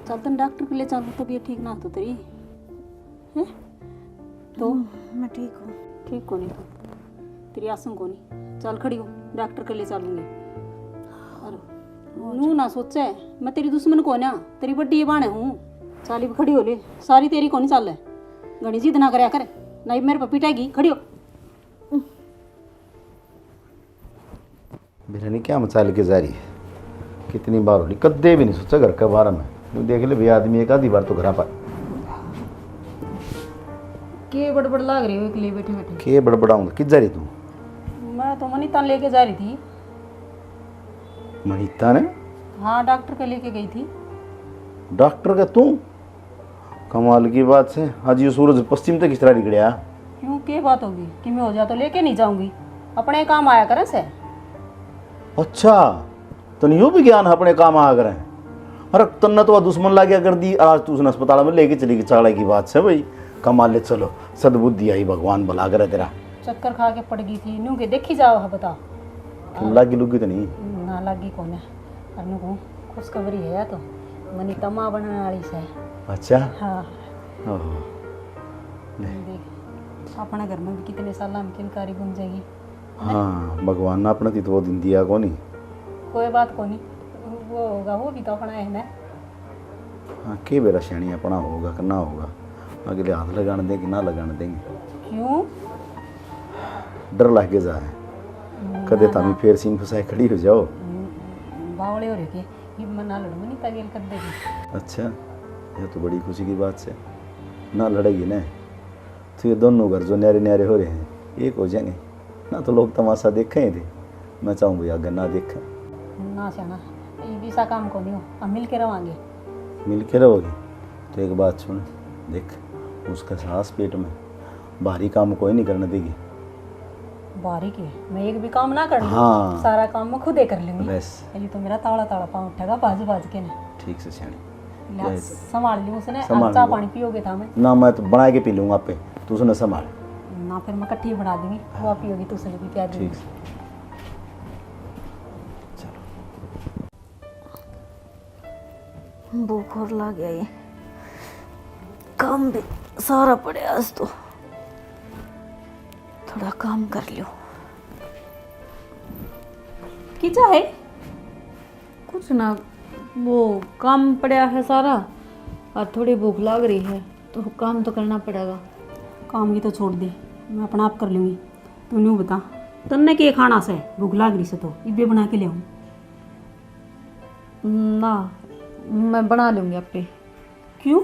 चल तुम डॉक्टर के लिए चल, तबीयत ठीक ना तो तेरी है तो मैं ठीक हूँ। ठीक को नहीं तेरी आसन को नहीं, चल खड़ी हो, डॉक्टर के लिए चलूंगी। और नू ना सोचे मैं तेरी दुश्मन को ना, तेरी बड्डी बाणे हूँ। चाली भी खड़ी हो ले, सारी तेरी को नहीं चल है, घनी जिद ना करया करे नहीं मेरे पर पिटाएगी। खड़ी हो। बिरयानी क्या मचाल के जा रही है, कितनी बार हो रही, कद्दे भी नहीं सोचा घर के बारे में। देख ले भी आदमी एक आधी बार तो घर पर के बड़बड़ लाग रही हो अकेले बैठे बैठे? के बड़बड़ाऊंगा, किस जा रही तू? मैं तो मनीता लेके जा रही थी। मनीता ने? हाँ डॉक्टर के लेके गई थी। डॉक्टर का तू? कमाल की बात है, आज ये सूरज पश्चिम तक किस तरह निकल गया? क्यों क्या बात होगी कि मैं हो जा तो लेके नहीं जाऊंगी, अपने काम आया करें से। अच्छा तो नहीं भी ज्ञान अपने काम आ करें। अरे तन्ना तो दुश्मन ला गया कर दी, आज तू उसने अस्पताल में लेके चली गई, चाड़ा की बात है भाई। कमाल ले, चलो सद्बुद्धि आई, भगवान भला करे तेरा। चक्कर खा के पड़ गई थी, नू के देखी जाओ है बता। लागी लुगी तो नहीं ना लागी कौन है, और नू को खुशखबरी है तो मनीता माँ बनने वाली से। अच्छा हाँ ओहो, देख अपने घर में भी कितने साल में किनकारी बन जाएगी। हाँ भगवान ने अपना तो दिन दिया को नहीं। कोई बात को नहीं, वो होगा, वो भी तो अपना है ना। हाँ के बेरा श्रेणी अपना होगा कि ना होगा, अगले हाथ लगाने देंगे कि ना लगाने देंगे। क्यों डर लग जा है कदे तामी फिर सीन फसाए खड़ी हो जाओ। बावले हो रहे के ये मना लड़ू नहीं तगेल कर देगी। अच्छा यह तो बड़ी खुशी की बात है। ना लड़ेगी ना तो ये दोनों घर जो न्यारे न्यारे हो रहे हैं एक हो जाएंगे ना। तो लोग तमाशा देखे ही थे, मैं चाहूँगी अगर ना देखें। ना सियाना ये भी सा काम को नहीं हो, हम मिल के रवांगे। मिल के रहोगे तो एक बात सुन, देख उसका सांस पेट में भारी काम कोई नहीं करने देगी। बारी की मैं एक भी काम ना कर लूं, हाँ। सारा काम मैं खुद ही कर लूंगी। बस ये तो मेरा ताड़ा ताड़ा पाँव उठेगा बाज बाज के ना। ठीक से सियाणी ला, संभाल ली उसने। संभाल चाह लूंगा। पानी पियोगे था मैं ना, मैं तो बना के पी लूँगा आपे, तू उसने संभाल। ना, फिर मैं कट्ठी बना दूंगी, वो आप पियोगी तो उसने भी प्यार ठीक दूंगी। से भूख और लग गया, ये काम भी सारा पड़े आज तो थोड़ा काम कर लियो। की चाहे कुछ ना, वो काम पड़ा है सारा और थोड़ी भूख लग रही है तो काम तो करना पड़ेगा। काम की तो छोड़ दे, मैं अपना आप कर लूंगी। तू न्यू बता तन्ने के खाना से भूख लाग रही से तो इबे बना के ले आऊं। ना, मैं बना लूँगी आपे। क्यों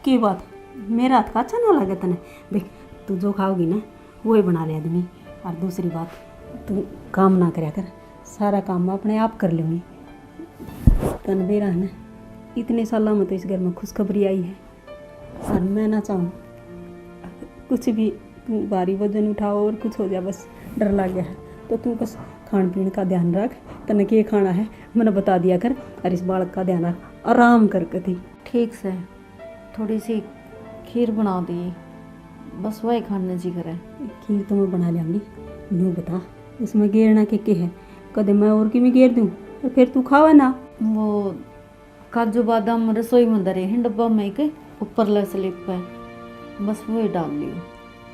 की बात, मेरा हाथ का अच्छा ना लगे तने? देख तू जो खाओगी ना वो ही बना ले आदमी। और दूसरी बात, तू काम ना करया कर, सारा काम मैं अपने आप कर लूँगी। तन बेरा है ना, इतने सालों में तो इस घर में खुशखबरी आई है और मैं ना चाहूँ कुछ भी तू भारी वजन उठाओ और कुछ हो जाए, बस डर लग गया है। तो तू बस खान पीन का ध्यान रख, तने क्या खाना है मैंने बता दिया कर, और इस बालक का ध्यान रख, आराम करके थी। ठीक से थोड़ी सी खीर बना दी, बस वही खाने जी करे। खीर तो मैं बना लियाँगी, न्यू बता उसमें गेरना के है, कदे मैं और की भी गेर दूँ और फिर तू खावे ना। वो काजू बादाम रसोई में धरे हैं डब्बा में के ऊपर ले स्लिप पे, बस वही डाल लियो।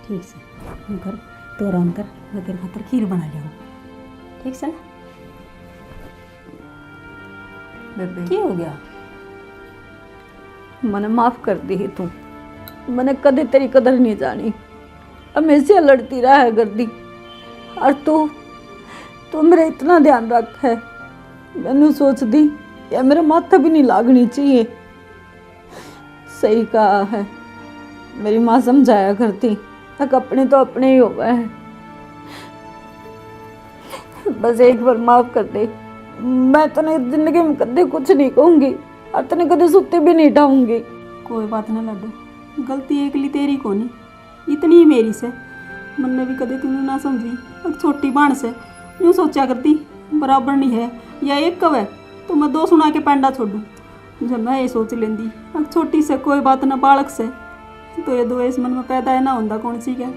ठीक से हम कर तो आराम कर, मैं तेरे खातर खीर बना लिया। ठीक से ना? बेबे क्या हो गया? मैंने माफ कर दी है तू, मैंने कदे तेरी कदर नहीं जानी, हमेशा लड़ती रहा है गर्दी। और तू मेरा इतना ध्यान रख है, मैंने सोच दी या मेरा माथा भी नहीं लागनी चाहिए। सही कहा है, मेरी माँ समझाया करती तक अपने तो अपने ही हो गए हैं। बस एक बार माफ कर दे, मैं तने जिंदगी में कदे कुछ नहीं कहूंगी और तने कदे सुत्ते भी नहीं उठाऊंगी। कोई बात ना लड्डू, गलती एक ली तेरी को नहीं, इतनी ही मेरी से। मन ने भी कदे तूने ना समझी, अब छोटी बाण से यूँ सोचा करती बराबर नहीं है या एक कव है तो मैं दो सुना के पैंडा छोड़ूं। जब मैं ये सोच लेंदी अब छोटी से कोई बात ना बालक से, तो ये दो इस मन में पैदा है ना होंदा कौन सी क्या।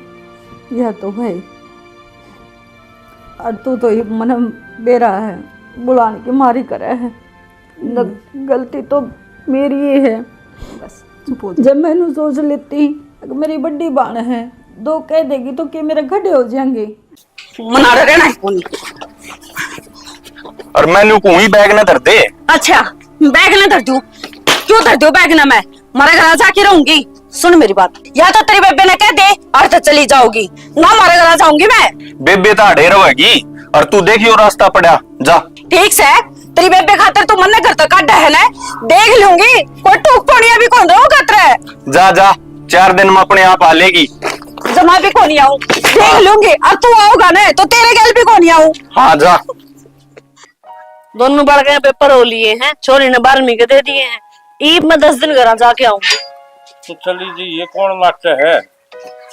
यह तो है, और तू तो ये मन बेरा है, बुलाने की मारी करे है। गलती तो मेरी ही है। बस चुप हो जा। जब मैंने सोच लेती अगर मेरी बड़ी बाण है, दो कह देगी तो कि मेरे गड्ढे हो जाएंगे। मना रहे ना कोनी। और मैंने को ही बैग न धर दे। अच्छा बैग ना धर दूं? क्यों धर दूं बैग ना? मैं मारे घर जाके रहूंगी। सुन मेरी बात, या तो तेरी बेबे ने कह दे और तो चली जाओगी ना, मारे घर जाऊंगी मैं। बेबे तो ढेर होगी और तू देखियो रास्ता पड़ा जा। ठीक से तेरी बेबे खातर तू मन घर तक काटा है ना, देख लूंगी। कोई टूक पड़िया भी कौन रहो खतरे। जा जा, 4 दिन में अपने आप आ लेगी। जमा भी कौन आऊं, देख लूंगी। और तू आओगा ना तो तेरे गल भी कौन आऊं। हाँ जा। दोनों बढ़ गए, पेपर हो लिए हैं, छोरी ने 12वीं के दे दिए हैं। ईद में 10 दिन घर जाके आऊंगी। तो चली जी, ये कौन लाते है?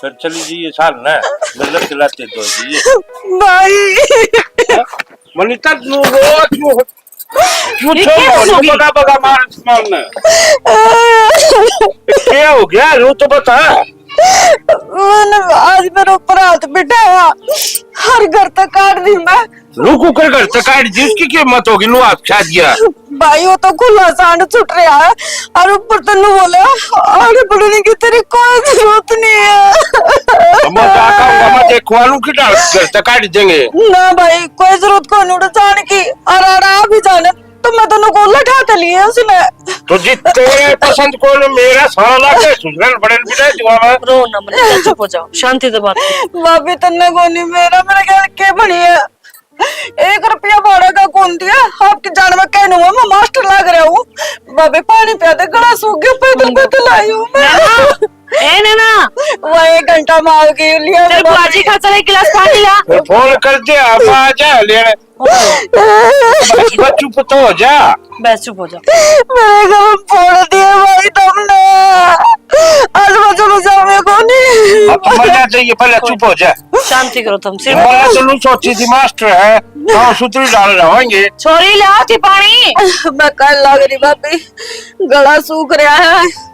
फिर चली जी ये साल ना मतलब खिलाते दो जी ये भाई मनीता तू वो क्यों बगा बगा मार स्मॉल ने क्या हो गया? रो तो बता। मैंने आज मेरे ऊपर हाथ बिठाया, हर घर तक काट दी मैं। रुको कर घर तक काट दी, उसकी क्या मत होगी? नु आप खा दिया भाई वो तो खुला सांड छुट रहा है और ऊपर तन्नू बोला आगे बढ़ने की तेरी कोई जरूरत नहीं है। हम जाता मैं देखवालू की घर तक काट देंगे ना भाई कोई जरूरत को नहीं जाने की, और आ भी जाने तो मैं तो नुकोला ठाते लिए उसने। तो जी तेरे पसंद को मेरा सारा लाके सुझल बड़े बिना जवाब रो ना मन, चुप हो जाओ, शांति से बात करो। भाभी तन्ने को नहीं मेरा क्या के बनी है। 1 रुपया भाड़ा का कौन दिया आपकी जान में कहने हुआ मैं मास्टर लाग रहा हूँ। भाभी पानी पिया दे, गला सूख गया, पैदल आई हूँ मैं। ए नैना, वो 1 घंटा मार के लिया तेरे बाजी खा चला 1 गिलास पानी ला। फोन कर दे अब आ जा लेने चुप तो हो जा। बस चुप हो जा। मेरे घर फोड़ दिया भाई तुमने, आज बच्चों में जामे को नहीं। अब मजा चाहिए, पहले चुप हो जा। शांति करो तुम, सिर्फ मैं तो लू सोची थी मास्टर है हाँ सूत्री डाल रहोगे। छोरी लाओ थी पानी। मैं कल लग रही भाभी, गला सूख रहा है।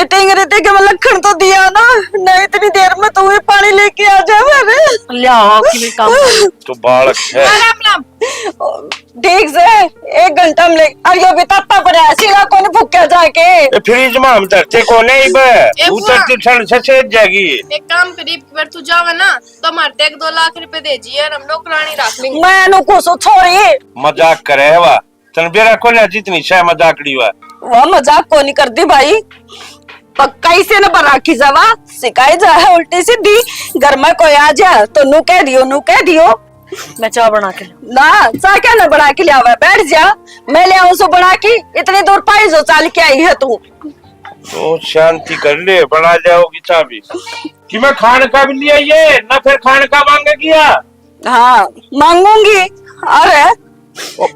टिंगरे के मैं लखन तो दिया ना, नहीं इतनी देर में तू ही पानी लेके आ जा मेरे। ले आओ कि मैं काम करूं। तो बालक है ठीक से 1 घंटा में ले। अरे भी तत्ता पड़ा है सीधा कौन भूखा जाके फ्रिज में हम धरते को नहीं बे उतरती ठंड से सेज जाएगी। एक काम करी, पर तू जावे ना तो हमारे 1-2 लाख रुपए दे जी यार, हम नौकरानी रख लेंगे। मैं नु को सो छोड़ी मजाक करे वा तन बेरा को ना जितनी शाय मजाकड़ी वा वो मजाक को नहीं करती भाई। पक्का इसे न बराखी जावा सिखाई जा है उल्टी सीधी। घर में कोई आ जा तो नु कह दियो मैं चाय बना के ना चाय क्या न बना के लिया हुआ, बैठ जा मैं ले आऊं सो बना के। इतनी दूर पाई जो चाल के आई है तू। तो शांति कर ले, बना जाओगी चाबी कि मैं खाने का भी लिया ये ना फिर खाने का मांगे किया। हाँ मांगूंगी। अरे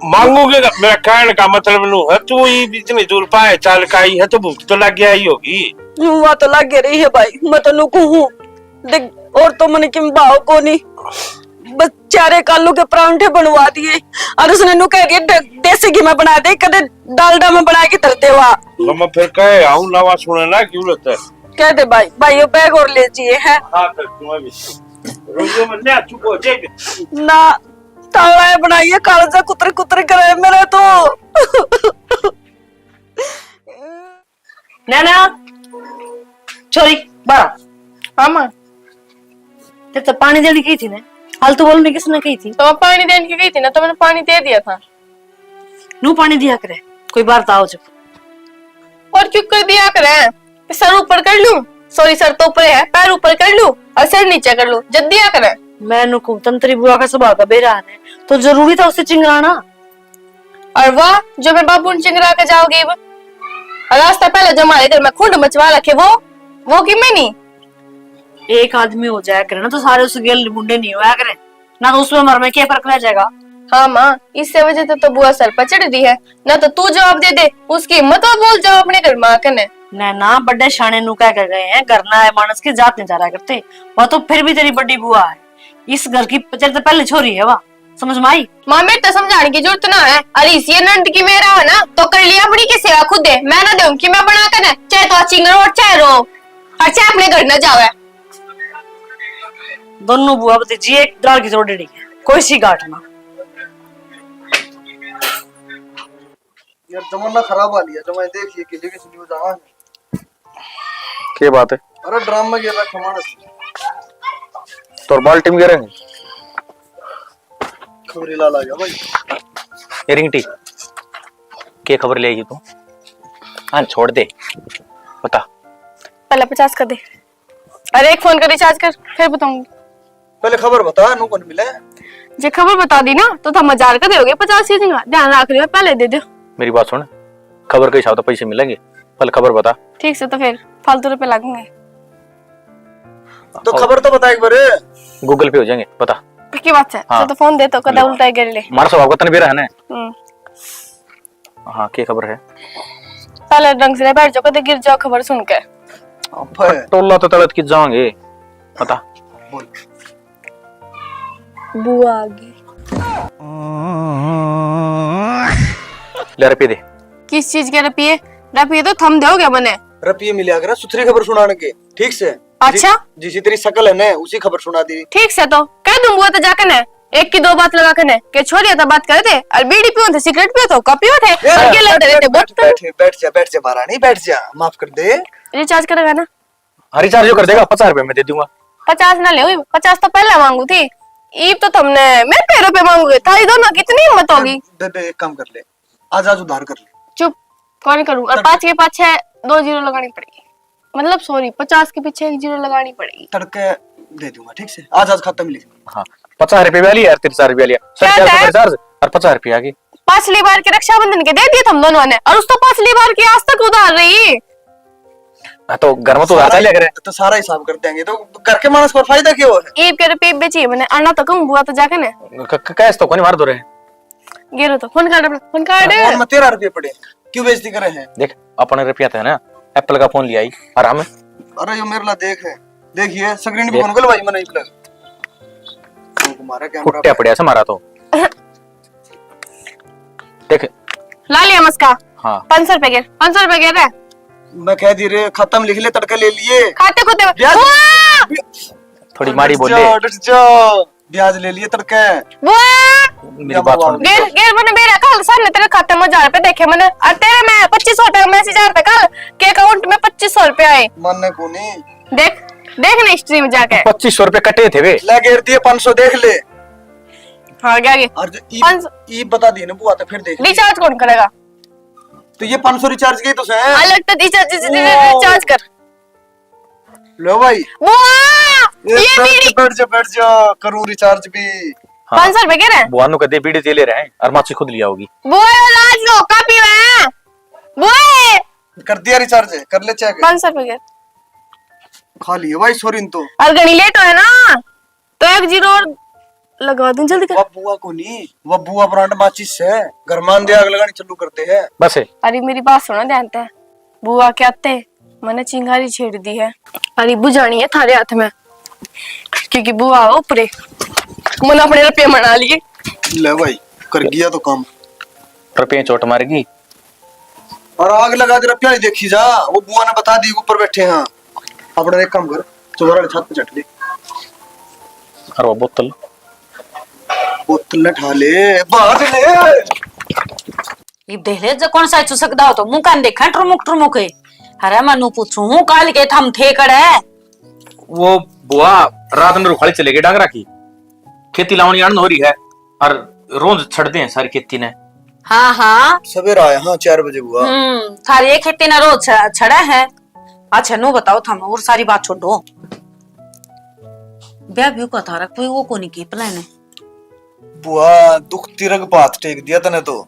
मांगोगे मेरा कहने का मतलब नू है तू ही इतनी दूर पाए चाल का आई है तो भूख तो लग गया ही होगी। वो तो लग रही है भाई, मैं तो नुकू हूँ देख। और तो मैंने किम भाव को नहीं बस 4 आलू के परांठे बनवा दिए और उसने नु कह दिया देसी घी में बना दे, कदे डालडा में बना के तरते हुआ। तो मैं फिर कहे आऊं नवा सुने ना क्यों लगता है कह दे भाई ये बैग और ले चाहिए है। हाँ फिर तुम्हें भी रोजो में ना चुप हो जाएगी ना तावड़ा बनाइए कालजा कुतर कुतर करे मेरा तो। नैना छोरी बड़ा हाँ माँ, तेरे तो पानी देने की थी ना, फालतू बोलने किसने कही थी। तो मैं पानी देने की गई थी ना, तो मैंने पानी दे दिया था। नू पानी दिया करे, कोई बात आओ जब और क्यों कर दिया करे, सर ऊपर कर लूं, सॉरी सर तो ऊपर है, पैर ऊपर कर लूं और सर नीचे कर लूं, जब दिया करे। मैं नुकू तंत्री बुआ का स्वभाव का बेरान है तो जरूरी था उसे चिंगराना। और वाह जो मैं बाबू ने चिंगरा के जाओगे रास्ता पहले जो हमारे घर में खुंड मचवा रखे वो कि मैं नहीं। एक आदमी हो जाया करे ना तो सारे उस गेल मुंडे नहीं होया करे ना, तो उसमें मर में क्या फर्क रह जाएगा। हाँ माँ, इससे वजह से तो बुआ सर पर चढ़ दी है ना, तो तू जवाब दे दे उसकी हिम्मत और बोल जाओ अपने घर में आकर ने। नैना बड़े शाने नु कह कर गए हैं, घर ना है मानस की जात नहीं जा रहा करते। वह तो फिर भी तेरी बड़ी बुआ है, इस घर की तो पहले छोरी है, वाह समझ में आई। माँ मेरे तो समझाने की जरूरत ना है। अरे इसी नंद की मेरा है ना तो कर लिया अपनी की सेवा खुद है, मैं ना दूं कि मैं बना कर ना, चाहे तो चिंगरो और चाहे रो और चाहे अपने घर न जावे। दोनों बुआ भतीजी एक दाल की जोड़ी है, कोई सी गांठ ना। यार जमाना खराब आ लिया, जमाने देखिए कि लेके सुनियो जहां क्या बात है। अरे ड्राम में गिर रहा खमाना तो बाल्टी में गिरेंगे खबरी लाल आ गया भाई। रिंगटी क्या खबर लेगी तू। हाँ छोड़ दे बता। पहले 50 कर दे, अरे एक फोन कर रिचार्ज कर फिर बताऊंगी। पहले खबर बता नु कौन मिले। जे खबर बता दी ना तो तुम 1000 का दोगे, 50 ही देंगे, ध्यान रख लियो पहले दे दो। मेरी बात सुन, खबर के हिसाब से पैसे मिलेंगे, पहले खबर बता। ठीक से, तो फिर फालतू रुपए लगेंगे तो खबर तो बता एक बार। गूगल पे हो जाएंगे बता। की बात है। हाँ। तो फोन दे तो कदा उल्टा गिर ले। मार स्वभाव का तन बेरा है ना। हाँ क्या खबर है। पहले ढंग से बैठ जाओ, कदे गिर जाओ खबर सुन के। टोला तो तड़त की जाओगे बता। बुआ आ गई। ले रुपये दे। किस चीज के रुपये? रुपये तो थम दोगे मने। रुपये मिला कर सुथरी खबर सुनाने के, ठीक से। अच्छा जिसी तेरी शकल है ना उसी खबर सुना दी। ठीक से, तो कह दूं बुआ तो जाकर ने एक की 2 बात लगा कर ने के छोड़िए तो बात करे थे और बीड़ी पियो थे, सिगरेट पियो तो कॉपी थे और ये लेते रहते बहुत। बैठ जा महारानी, बैठ जा, माफ कर दे। रिचार्ज करेगा ना? रिचार्ज जो कर देगा 50 रुपए में दे दूंगा। 50 ना ले, 50 तो पहले मांगू थी, ईब तो तुमने मैं पैरों पे मांगोगे, थारी दोनों कितनी हिम्मत होगी। एक काम कर ले, आज आज उधार कर ले। चुप, कौन करूँ? और 5 के पाछे 2 जीरो लगानी पड़ेगी, मतलब सॉरी 50 के पीछे 1 जीरो लगानी पड़ेगी। तड़के दे दूंगा, ठीक से? आज आज खाता में लिख। हाँ 50 रुपए वाली यार, 30 रुपया लिया, क्या 450 है? चार्ज और 50 रुपया आगे। पिछली बार के रक्षाबंधन के दे दिए हम दोनों ने, और उस तो पिछली बार की आज तक उधार रही। हाँ तो घर में तो उधार चलिया करे। तो सारा हिसाब कर देंगे, तो घर के मानस को फायदा क्यों है? ईब के रुपये बेची मैंने, अन्ना तो कहूँ बुआ तो जाके ने कैश तो कोनी मार दो रहे। गिरो तो phone card, phone card phone में 13 रुपये पड़े, क्यों बेइज्जती करे हैं? देख अपने रुपया था ना, एप्पल का फोन लिया ही आराम है। अरे यो मेरे ला देख है, देखिए स्क्रीन भी कौन गल भाई मने इपलग तुम्हारा कैमरा कुट्टिया पड़िया से मारा तो देख ला लिया मस्का। हाँ 500 रुपए के, 500 रुपए के रहे। मैं कह दी रे खाता में लिख ले, तड़का ले लिए। खाते खुदे ब्याज थोड़ी माड़ी बोले, डट जाओ, ब्याज ले लिए तड़के। बुआ मेरी बात सुन। गेर गेर मैंने मेरे कल सामने तेरे खाते में 1000 रुपए देखे मैंने, और तेरे में 2500 रुपए का मैसेज आया था कल के अकाउंट में 2500 रुपए आए। मानने को नहीं, देख देख ना हिस्ट्री में जाके 2500 रुपए कटे थे वे। ले गेर दिए 500, देख ले। हाँ क्या और जो ई बता दी ना बुआ, तो फिर देख रिचार्ज कौन करेगा? तो ये 500 रिचार्ज की तो से अलग तो रिचार्ज कर लो भाई। बुआ ये बीड़ी बैठ जा करूं रिचार्ज भी। 500 रुपए के रहे। बुआ नु कदे बीड़ी दे ले रहे हैं और माची खुद लिया होगी। बुआ लाज लो कापी में बुआ कर दिया रिचार्ज, कर ले चेक। 500 रुपए के खा लिए भाई सोरिन तो। और घनी लेट है ना, तो 1 जीरो और लगवा दूं जल्दी कर। वो बुआ को नहीं, वो बुआ ब्रांड माचिस है, घर मान दे आग लगानी चालू करते हैं बस है। अरे मेरी बात सुनो ध्यान से, बुआ क्या आते मैंने चिंगारी छेड़ दी है, अरे बुझानी है थारे हाथ में, क्योंकि बुआ ऊपरे मैंने अपने रुपये मना लिए। ले भाई कर गया तो काम, रुपये चोट मारेगी और आग लगा दे रुपया नहीं देखी जा। वो बुआ ने बता दी ऊपर बैठे हैं, अपना एक काम कर चौरा छत पे चढ़ ले और वो बोतल बोतल ठा ले, बाहर ले। इब देख ले जो कौन सा चू सकदा हो तो मुंह कान देखा टुमुक है। अरे मनु पूछूं काल के थम थे कड़े वो बुआ रात में रुखाली चले गए डांगरा की खेती लावनी आनंद हो रही है और रोज छड़ते हैं सारी खेती ने। हाँ हाँ सवेरा आया, हाँ 4 बजे बुआ। थारी एक खेती ना रोज छड़ा है। अच्छा नो बताओ थम और सारी बात छोड़ो, ब्याह भी का थारा कोई वो कोनी की प्लान है? बुआ दुख तिरक बात टेक दिया तने तो।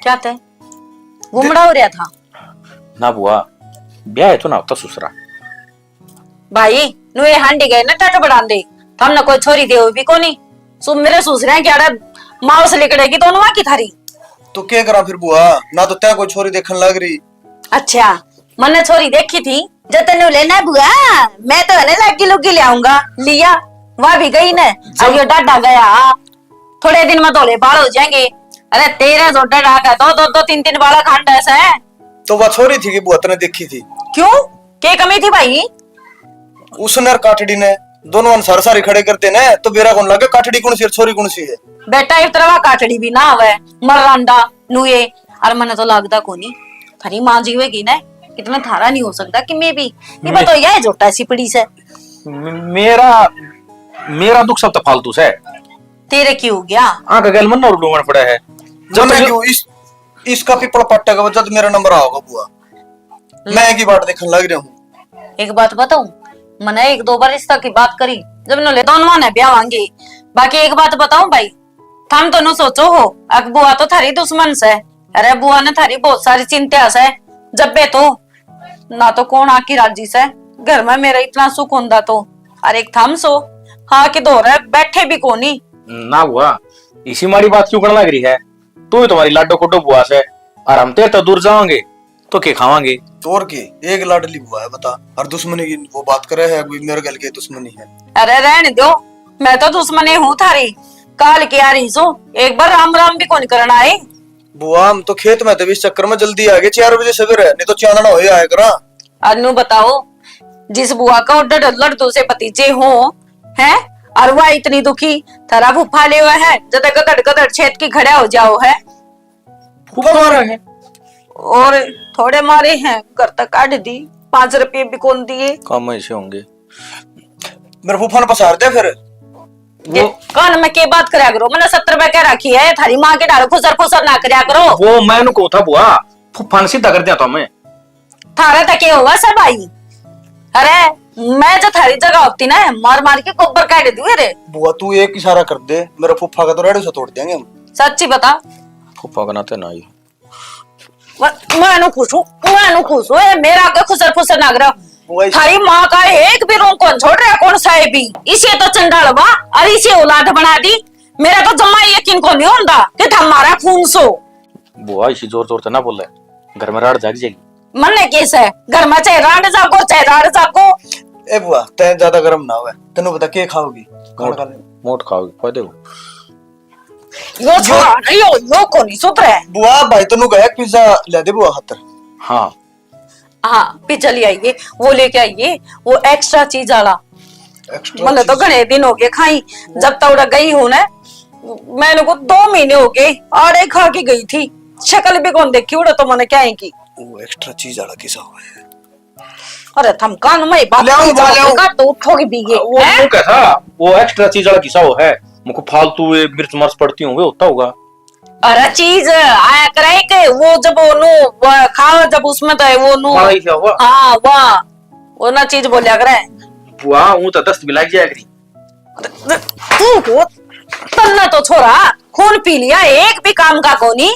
क्या थे गुमड़ा हो रहा था ना बुआ ब्याह है तो ना होता ससुरा भाई नुए हांडी गए ना टट बढ़ान दे थम ना कोई छोरी दे भी कोनी सो मेरे ससुरे हैं क्या माओ से लिकड़ेगी तो नुआ की थारी तो क्या करा फिर बुआ, ना तो त्या कोई छोरी देखने लग रही। अच्छा मैंने छोरी देखी थी जो तेनू लेना बुआ, मैं तो है लगी लुगी ले आऊंगा, लिया वह भी गई ना, अब ये डाडा गया थोड़े दिन में धोले बाल हो जाएंगे। अरे तेरे जो डाडा का दो 3 बाला खांड ऐसा है। तो वह छोरी थी कि बुआ तने देखी थी? क्यों क्या कमी थी भाई? उसने और काठड़ी ने दोनों अनुसार सारी खड़े करते ने, तो बेरा कौन लगे काठड़ी कौन सी और छोरी कौन सी है? बेटा इस तरह काटड़ी भी ना आवे मरांडा नुए, और मने तो लगता कोनी थारी मां जीवेगी ना, कितना थारा नहीं हो सकता कि मैं भी ये बताओ ये जोटा सी पड़ी से। मेरा दुख सब तो फालतू से तेरे की हो गया आंख गल मन और डूमन पड़ा है जब मैं क्यों इसका पिपड़ पट्टेगा जब मेरा नंबर आओगा बुआ, मैं की बात देखने लग रहा हूँ। एक बात बताऊं, मैंने 1-2 बार रिश्ता की बात करी जब नो ले दोनों ने ब्याह वांगी। बाकी एक बात बताऊं भाई, थम तो नो सोचो हो अब बुआ तो थारी दुश्मन से, अरे बुआ ने थारी बहुत सारी चिंता से जब बे तो ना तो कौन आकी राजी से घर में मेरा इतना सुख होंदा तो, और एक थम सो हाँ कि दो रहे बैठे भी कोनी ना बुआ इसी मारी बात क्यों करने लग रही है? तू ही तुम्हारी लाडो कोटो बुआ से और हम तेरे तो दूर जाओगे तो क्या खावांगे? तोड़ के एक लाडली बुआ है बता, और दुश्मनी की वो बात करे है मेरे गल के दुश्मनी है। अरे रहने दो, मैं तो दुश्मनी हूँ थारी, काल की आ रही सो एक बार राम राम भी कौन करना है। बुआ हम तो खेत में थे, इस चक्कर में जल्दी आ गए 4 बजे सवेरे, नहीं तो चांदना हो आया करा। अनु बताओ जिस बुआ का लड़तों से भतीजे हो है और वह इतनी दुखी थारा फूफा ले हुआ है जब गदड़ गदड़ छेद की खड़ा हो जाओ है, फूफा मारा है और थोड़े मारे हैं घर तक काट दी 5 रुपये भी कौन दिए। कम ऐसे होंगे मेरे फूफा ने पसार दे फिर वो कान में के बात करया करो, मैंने 70 रुपए कह रखी है, थारी माँ के डाल खुसर खुसर ना करया करो। वो मैंने को था बुआ फुफा ने सीधा कर दिया था मैं। थारा तक के हुआ सब आई। अरे मैं जो थारी जगह होती ना मार मार के कोबर काट दूं। अरे बुआ तू एक इशारा कर दे, मेरा फुफ्फा का तो रेडो से तोड़ देंगे हम। सच्ची बता। फुफा का नाते ना ही मैं खुश हूँ, मेरा आगे खुसर खुसर ना करो। थारी माँ का एक भी रोंग कौन छोड़ रहा, कौन सा है भी। इसे तो चंडालवा और इसे औलाद बना दी। मेरा तो जम्मा यकीन को नहीं होता कि हमारा खून सो। बुआ इसी जोर जोर से ना बोल रहे, घर में राड जाग जाएगी। मन ने केस है, घर में चाहे राड जागो चाहे राड जागो। ए बुआ तै ज्यादा गर्म ना हुए, तेनू बता के खाओगी? खाना खा ले। मोट खाओगी फायदे हो। यो छोड़ा नहीं हो, यो को नहीं सुधरे। बुआ भाई तेनू गया पिज्जा ले दे बुआ खातर। हाँ हाँ पिज्जा ले आइए, वो लेके आइए, वो एक्स्ट्रा चीज वाला। मैंने तो घने दिन हो गए खाई, जब तक गई हूँ ना मैंने को 2 महीने हो गए आड़े खा के गई थी। शक्ल भी कौन देखी उड़ा तो मैंने क्या है की वो एक्स्ट्रा चीज वाला किसा हुआ है? अरे थम कान में बात का तो उठोगी भी ये वो क्या था, वो एक्स्ट्रा चीज वाला किसा हो है। मुझको फालतू मिर्च मर्च पड़ती होंगे होता होगा। अरे चीज आया करे के वो जब वो खाओ जब उसमें तो वो नो हाँ वाह वो ना चीज बोलिया करे। बुआ वो तो दस्त भी लग जाए करी। तू तन्ना तो छोरा खून पी लिया, एक भी काम का कोनी।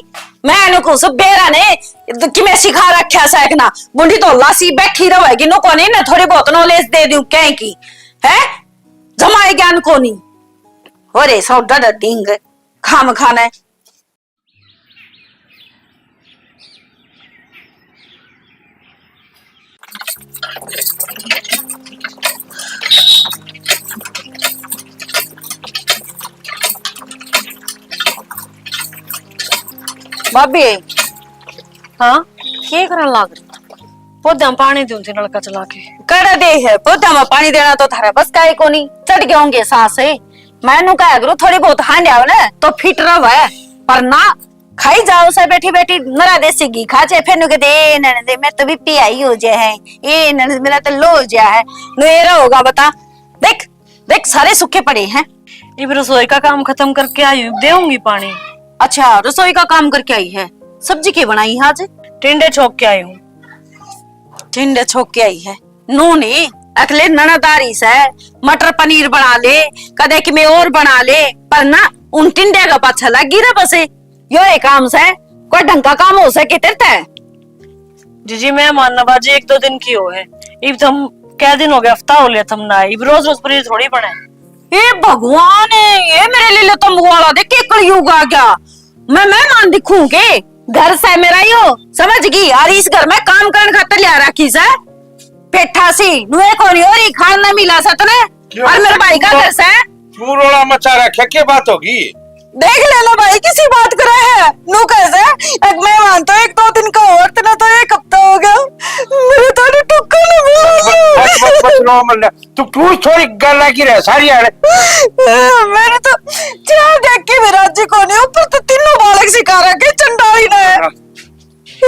मैं को सब बेरा ने कि मैं सिखा रखा सकना बुंडी तो लासी बैठी रहेगी नो कोनी ने थोड़ी बहुत नॉलेज दे दूं कहीं की है जमाए ज्ञान कोनी। अरे सौ डर डिंग खाम खाना है। भाभी हाँ क्या करने लग रही? पौधा में पानी दूं थी नलका चला के। कर दे है पौधा में पानी देना तो थारा बस का कोनी चढ़ गए होंगे सांस है। मैनू कहा करो थोड़ी बहुत हांड आओ ना तो फिट रहो है, पर ना खाई जाओ से बैठी बैठी नरा देसी घी खा जाए फिर नुके दे नन दे मैं तो भी पियाई हो जाए है ये नन मेरा तो लो हो जाए है नुएरा होगा बता। देख देख सारे सूखे पड़े हैं। इब रसोई का काम खत्म करके आई हूँ, देऊंगी पानी। अच्छा रसोई का काम करके आई है, सब्जी की बनाई है आज? टिंडे छोक के आई हूँ। टिंडे छोक के आई है नूनी अगले ननादारी से मटर पनीर बना ले कदे कि मैं और बना ले, पर ना उन टिंडे का पाछा लगी रहा बसे यो एक काम से कोई ढंग का काम हो सके तेरता है। जीजी मैं नवाजी 1-2 दिन की हो है, इब तुम क्या दिन हो गया हफ्ता हो लिया तुम ना, इब रोज रोज पनीर थोड़ी बने। ये भगवान है ये मेरे लिए तुम वाला देख के कलयुग आ गया। मैं मान दिखूं के घर से मेरा यो समझ गई और इस घर में काम करने खातर लिया रखी से पेठा सी नुए को नहीं और खान ना मिला सा तने और मेरे भाई का घर से क्यों रोला मचा रखा, क्या बात होगी? देख लेना भाई किसी बात कर रहे हैं नु कैसे एक मैं मानता हूँ 1-2 दिन का और तना तो 1 हफ्ता हो गया मेरे तो टुक्का नहीं बोल तू तू थोड़ी गल की रह सारी आड़े मैंने तो चार देख के भी राज्य को नहीं ऊपर तो तीनों बालक सिखा रखे चंडाली ने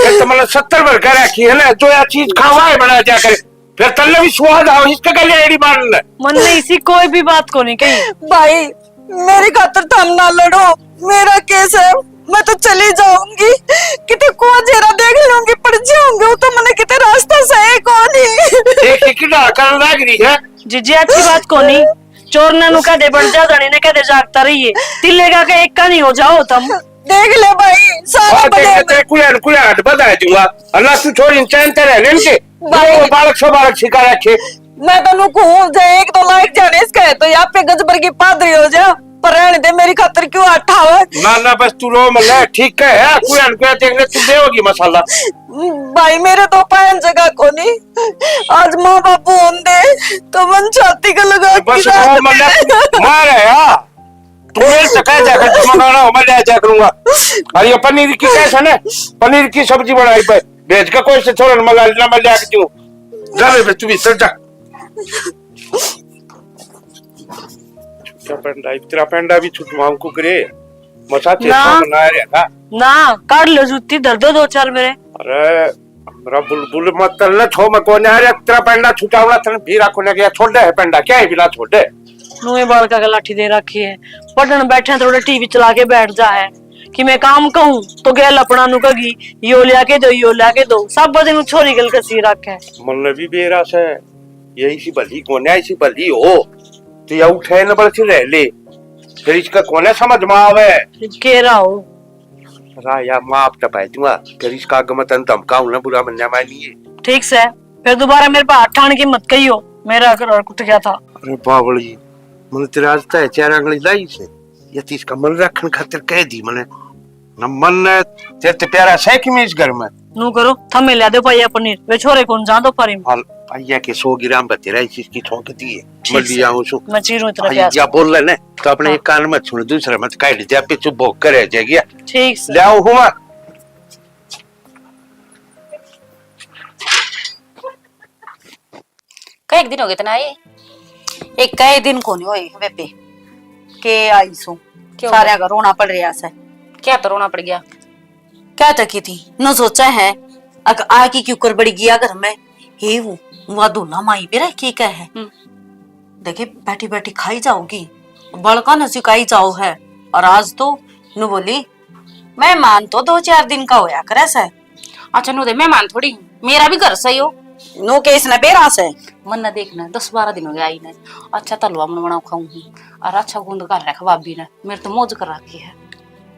ये तो मतलब 70 भर कर रखी है ना, जो या चीज खावा है बना जा करे फिर तल्ले भी स्वाद आओ इसका गले एड़ी मार ले मन ने इसी कोई भी बात को नहीं कही। भाई मेरी खातर तो हम ना लड़ो, मेरा केस है मैं तो चली जाऊंगी कितने को जेरा देख लूंगी पड़ जाऊंगी वो तो मैंने कितने रास्ता सही कौन ही देख कितना कर लग रही है। जीजी अच्छी बात को नहीं, चोर ने नुका दे बढ़ जा जाने ने कहते जागता रहिए तिल्लेगा के एक का नहीं हो जाओ तुम। देख ले भाई सारा बड़े कुछ हट बता दूंगा अल्लाह तू छोड़ चैन ते रहने के वो बालक सो बालक सिखा रखे। मैं तो नुकू जाए 1-2 लाख जाने इसका तो यहाँ पे गजबर की पादरी हो जा पर रहने दे मेरी खातर क्यों अठावा ना ना बस तू रो मतलब ठीक है कुछ देखने तू देगी मसाला। भाई मेरे तो पायन जगह को नहीं आज माँ बापू होंगे तो मन छाती का लगा बस रो मतलब मार है यार तू मेरे से कह जाकर मंगाना मैं ले जा करूंगा। और ये पनीर की कैसे ना पनीर की सब्जी बनाई पे भेज का कोई से थोड़ा मंगा लेना मैं ले क्यों जा रे तू भी सर जा तेरा पेंडा भी छुटवाऊं को करे मसा चेता बना रहा था ना काट लो जूती दर दो 2-4 मेरे। अरे मेरा बुलबुल मत तलना छो मैं कोने आ रहा तेरा पेंडा छुटावला तन भी राखो ने गया छोड़ दे पेंडा क्या है बिना छोड़ दे नुए बाल का लाठी दे रखी है, पढ़ने बैठे थोड़े टीवी चला के बैठ जा है कि मैं काम कहूँ तो गैल अपना नु कगी यो लिया के दो सब बदे छोरी गल कसी रखे मन भी बेरास है यही सी भली कोने ऐसी भली हो तो या उठे न बल रह ले फिर इसका कोने समझ में आवे के रहा हो राया माफ टपाई दूंगा फिर इसका गमतन धमकाऊ ना बुरा मन जाए नहीं ठीक से फिर दोबारा मेरे पास ठाण की मत कहियो मेरा घर कुट गया था। अरे बावली मन तेरा आज तय चार अंगली लाई से ये तीस का मन रखन खातिर कह दी मने न मन तेरे प्यारा से कि मैं इस घर में नू करो थमे ले दो पाया पनीर वे छोरे कौन जा दो पारी हाल पाया के 100 ग्राम का तेरा इस की ठोकती है मल्ली आऊं सो मैं चीरू इतना प्यास या बोल ले ने तो अपने एक कान मत सुन दूसरा मत काट दे पे चुप भोग करे जाएगी ठीक से ले आओ हुआ कई दिन हो गए तना ये एक कई दिन को नहीं होई बेबे के आई सो सारे का रोना पड़ रहा है। क्या तो रोना पड़ गया क्या तकी थी न सोचा है आ की क्यों कर बड़ी गया घर में हे वो दूल्हा माई पे रह के क्या है देखे बैठी बैठी खाई जाओगी बड़का न सिखाई जाओ है और आज तो नु बोली मेहमान तो 2-4 दिन का होया करे से। अच्छा नु दे मेहमान थोड़ी मेरा भी घर सही हो नो केस न बेरा से मन न देखना 10-12 दिन हो गए आई ने अच्छा तलवा मन बनाऊ खाऊं और अच्छा गूंद कर रखा भाभी ने मेरे तो मौज कर रखी है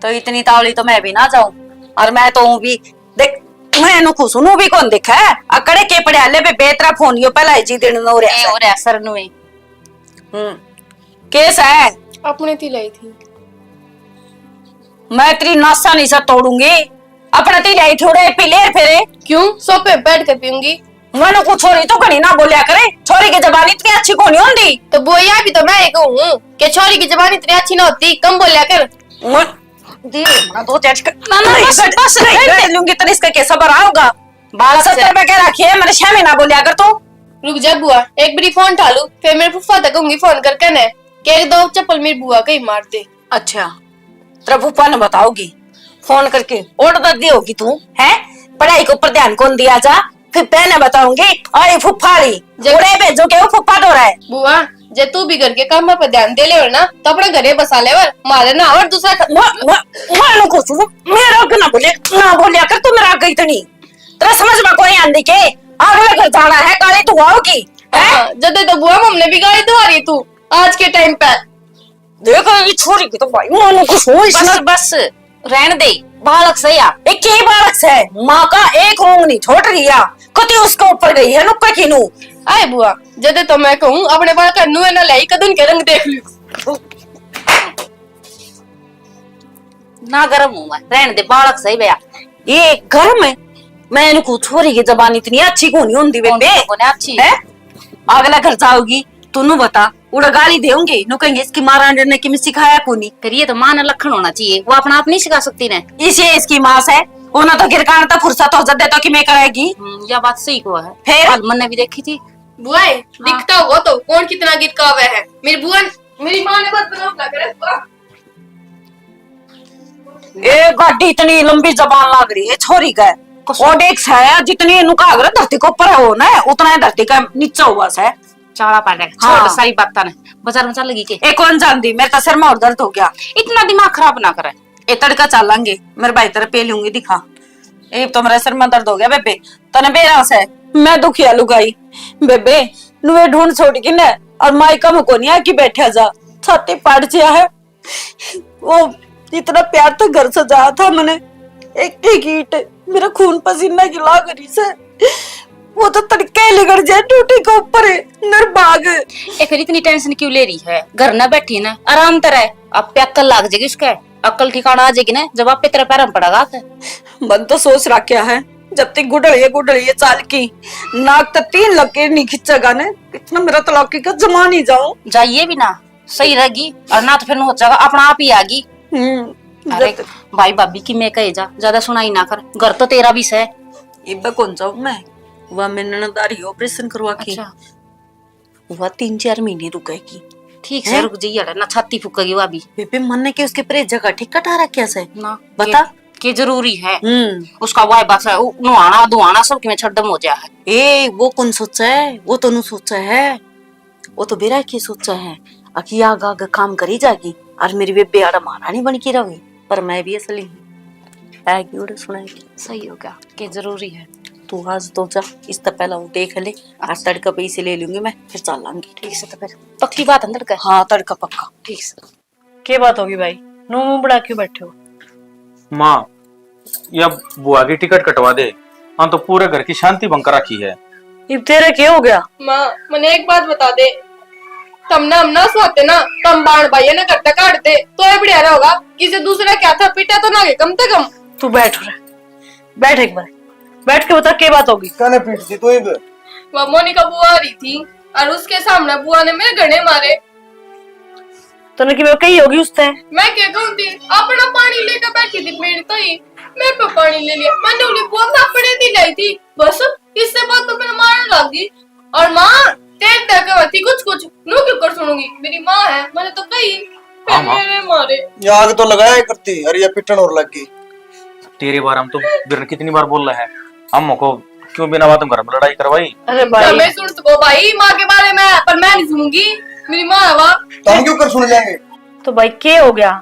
तो इतनी तावली तो मैं भी ना जाऊं और मैं तो हूं भी देख मैं नु खुश हूं भी कौन देखा है अकड़े के पड़े पे बेतरा फोनियो पहला जी दिन नो रे ए और असर नुए केस है अपने ती लाई थी मैं तेरी नासा नहीं सा तोड़ूंगी अपना ती लाई थोड़े पिले फेरे क्यों सोफे पे बैठ कर पीऊंगी मैंने कुछ छोरी तो घड़ी ना बोलिया करे छोरी की जबान इतनी अच्छी कौन होती तो बोया भी तो मैं कहूँ कि छोरी की जबान इतनी अच्छी ना होती कम बोलिया कर दो चैट बस नहीं लूंगी तो इसका कैसा बड़ा होगा 70 रुपए के रखिए मैंने 6 महीना बोलिया कर तो रुक जा बुआ एक बारी फोन ठालू फिर मेरे फुफा तक कहूंगी फोन करके ने के दो चप्पल मेरी बुआ कहीं मार दे। अच्छा तेरा फुफा ने बताओगी फोन करके ऑर्डर दी होगी तू है पढ़ाई के ऊपर ध्यान कौन दिया जा फिर पहने बताऊंगी और फुफाड़ी जोड़े भेजो के वो फुफा तो रहा है बुआ जे तू भी घर के काम पर ध्यान दे ले ना तो अपने घरे बसा ले मारे ना और दूसरा मेरा ना बोलिया कर तू मेरा गई इतनी तेरा समझ में कोई आंधी के अगले घर जाना है गाड़ी तू आओगी जब तो बुआ हमने भी गाड़ी तो आ रही तू आज के टाइम पे देखो ये छोरी की तो भाई मानो कुछ हो बस बस रहने दे बालक सही आ एक ही बालक से माँ का एक ऊँग नहीं छोड़ रही है कति उसके ऊपर गई है नुक्का की नू आए बुआ जदे तो मैं कहूँ अपने बाल का नुए न लाई कदन के रंग देख लू ना गरम हूँ मैं रहने दे बालक सही भैया ये घर में मैं इनको छोरी की जबान इतनी अच्छी कौन नहीं होती बेबे अच्छी है अगला घर जाओगी तू बता उड़ा गाली देंगे नु कहेंगे इसकी माँ ने कि सिखाया को नहीं फिर ये तो मां ने लखन होना चाहिए वो अपना आप नहीं सिखा सकती ने इसे इसकी माँ से उन्हें तो गिरकान तो फुर्सत हो जाते तो कि मैं करेगी यह बात सही को है फिर मन ने भी देखी थी बुआ दिखता हुआ तो कौन कितना गीत का हुआ है मेरी बुआ मेरी माँ ने बस बनाओ करे ये गाड़ी इतनी लंबी जबान लग रही है छोरी का और एक है जितनी नुका धरती को ऊपर है ना उतना धरती का नीचा हुआ है चाड़ा पड़ रहा हाँ। छोड़ सारी बातें ने बाजार में चल लगी के एक कौन जानती मेरे तो सिर में और दर्द हो गया इतना दिमाग खराब ना करे ए तड़का चलेंगे मेरे भाई तेरे पे लूंगी दिखा ए तो मेरा सिर में दर्द हो गया बेबे तने बेरास है मैं दुखिया लुगाई बेबे नुए ढूंढ छोड़ के न और माई का मुको नहीं आके बैठा जा छाती पाट जिया है वो इतना प्यार तो घर सजाया था मैंने एक एक ईट मेरा खून पसीना गिला करी से वो तो तड़के लिगड़ जाए टूटी के ऊपर निर्भाग ए फिर इतनी टेंशन क्यों ले रही है घर ना बैठी ना आराम तरह अब पे अक्ल लाग जाएगी उसका अक्ल ठिकाना आ जाएगी ना जब आप पे तेरा पैर पड़ेगा मन तो सोच रखा है जब तक गुडलिए चाल की नाक तो 3 लकीर नहीं खिंचेगा ने इतना मेरा तलाकी का जमा नहीं जाऊं जाइए भी ना सही रहेगी और ना तो फिर हो जाएगा अपना आप ही आगी अरे भाई भाभी की मैं कहे जा ज्यादा सुनाई ना कर घर तो तेरा भी है इब्बे कौन जाऊं मैं वह मैंने नदारी ऑपरेशन करवा के वह 3-4 महीने रुकेगी ठीक है रुक जाइए ना छाती फूकेगी वो भी बेबे मन ने के उसके परे जगह ठीक कटा रखा से ना बता के जरूरी है उसका वाई बस है नुआना दुआना सब के में छड्डम हो जाए ए वो कौन सोचा है वो तो नु सोचा है वो तो बेरा की सोचा है अकी आग आग काम करी जाएगी और मेरी बेबे आड़ा महारानी बन के रहोगी। पर मैं भी असली आएगी उड़े सुनाएगी। सही हो गया कि जरूरी है। तू आज तो जा, इस तो पहला वो देख ले, आज तड़का पैसे ले लूंगी मैं, फिर चल लांगी। ठीक से तो फिर पक्की बात अंदर का। हाँ तड़का पक्का। ठीक से। क्या बात होगी भाई, नो मुंह बड़ा क्यों बैठे हो? माँ या बुआ की टिकट कटवा दे, हाँ तो पूरे घर की शांति भंग कर रखी है। ये तेरे क्या हो गया? माँ मैंने एक बात बता दे, तम ना हम ना सोते ना, तम बाण भाई ना करते काटते तो ये बढ़िया होगा। किसी दूसरा क्या था, पीटा तो ना गए कम से कम। तू बैठ रहा, बैठ एक बार, बैठ के बता क्या बात होगी। कहने पीटती तो इब वह मोनिका बुआ आ रही थी और उसके सामने बुआ ने मेरे गणे मारे। तूने कि मैं कही होगी उससे? मैं क्या कहूँ थी, अपना पानी लेकर बैठी थी पेड़ तो ही मैं पे पानी ले लिया। मैंने उन्हें बुआ में अपने दी लाई थी, बस इससे बात तो मैंने मारने लगी। और माँ तेज तक थी कुछ कुछ नो क्यों कर सुनूंगी, मेरी माँ है, मैंने तो कही फिर मेरे मारे। ये आग तो लगाया करती, अरे ये पिटन और लग गई। तेरे बार हम तो बिरन कितनी बार बोल रहे हैं, हम को क्यों बिना बात घर में लड़ाई करवाई? अरे भाई मैं सुन सको भाई माँ के बारे में, पर मैं नहीं सुनूंगी, मेरी माँ है वहाँ। तो हम क्यों कर सुन जाएंगे? तो भाई क्या हो गया,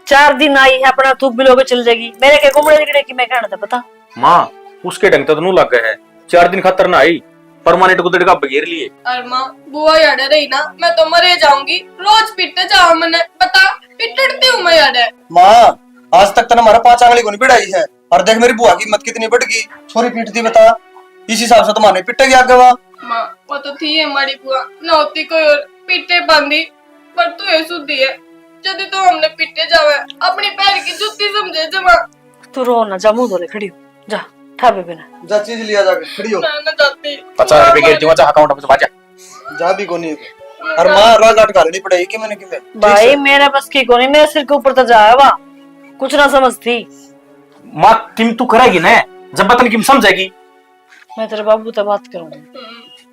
4 दिन आई है अपना थूक भी लोगे चल जाएगी। मेरे के घुमड़े निकले की मैं कहना था पता। माँ उसके ढंग तो नू लग गए है, 4 दिन खतर ना आई, परमानेंट को का बगेर लिए। अरे माँ बुआ याद रही ना, मैं तो मरे जाऊंगी, रोज पिटते जाओ मैंने बता, पिटती हूँ मैं याद है। माँ आज तक तो हमारा 5 आंगली को नहीं पिटाई है, और देख मेरी बुआ की हिम्मत कितनी बढ़ गई, छोरी पीटती बता, इस हिसाब से तुम्हारे पिटेगी आगे वहाँ। माँ वो तो थी हमारी बुआ, न होती कोई और पीटे बांधी, पर तू ये सुधी है, जब तो हमने पीटे जावे अपनी पैर की जुत्ती समझे जमा। तू रो ना, जा मुंह धोले खड़ी हो, जा ठाबे बिना जा चीज लिया जाके खड़ी हो। मैं न जाती। 50 रुपए गिर दूंगा, जा अकाउंट में से बाजा। जा भी कोनी और माँ रात रात गालनी पड़ेगी कि मैंने किमे। भाई मेरे बस की कोनी, मेरे सिर के ऊपर तो जाया वा, कुछ ना समझती। माँ किम तू करेगी ना, जब बतन किम समझेगी। मैं तेरे बाबू से बात करूंगी,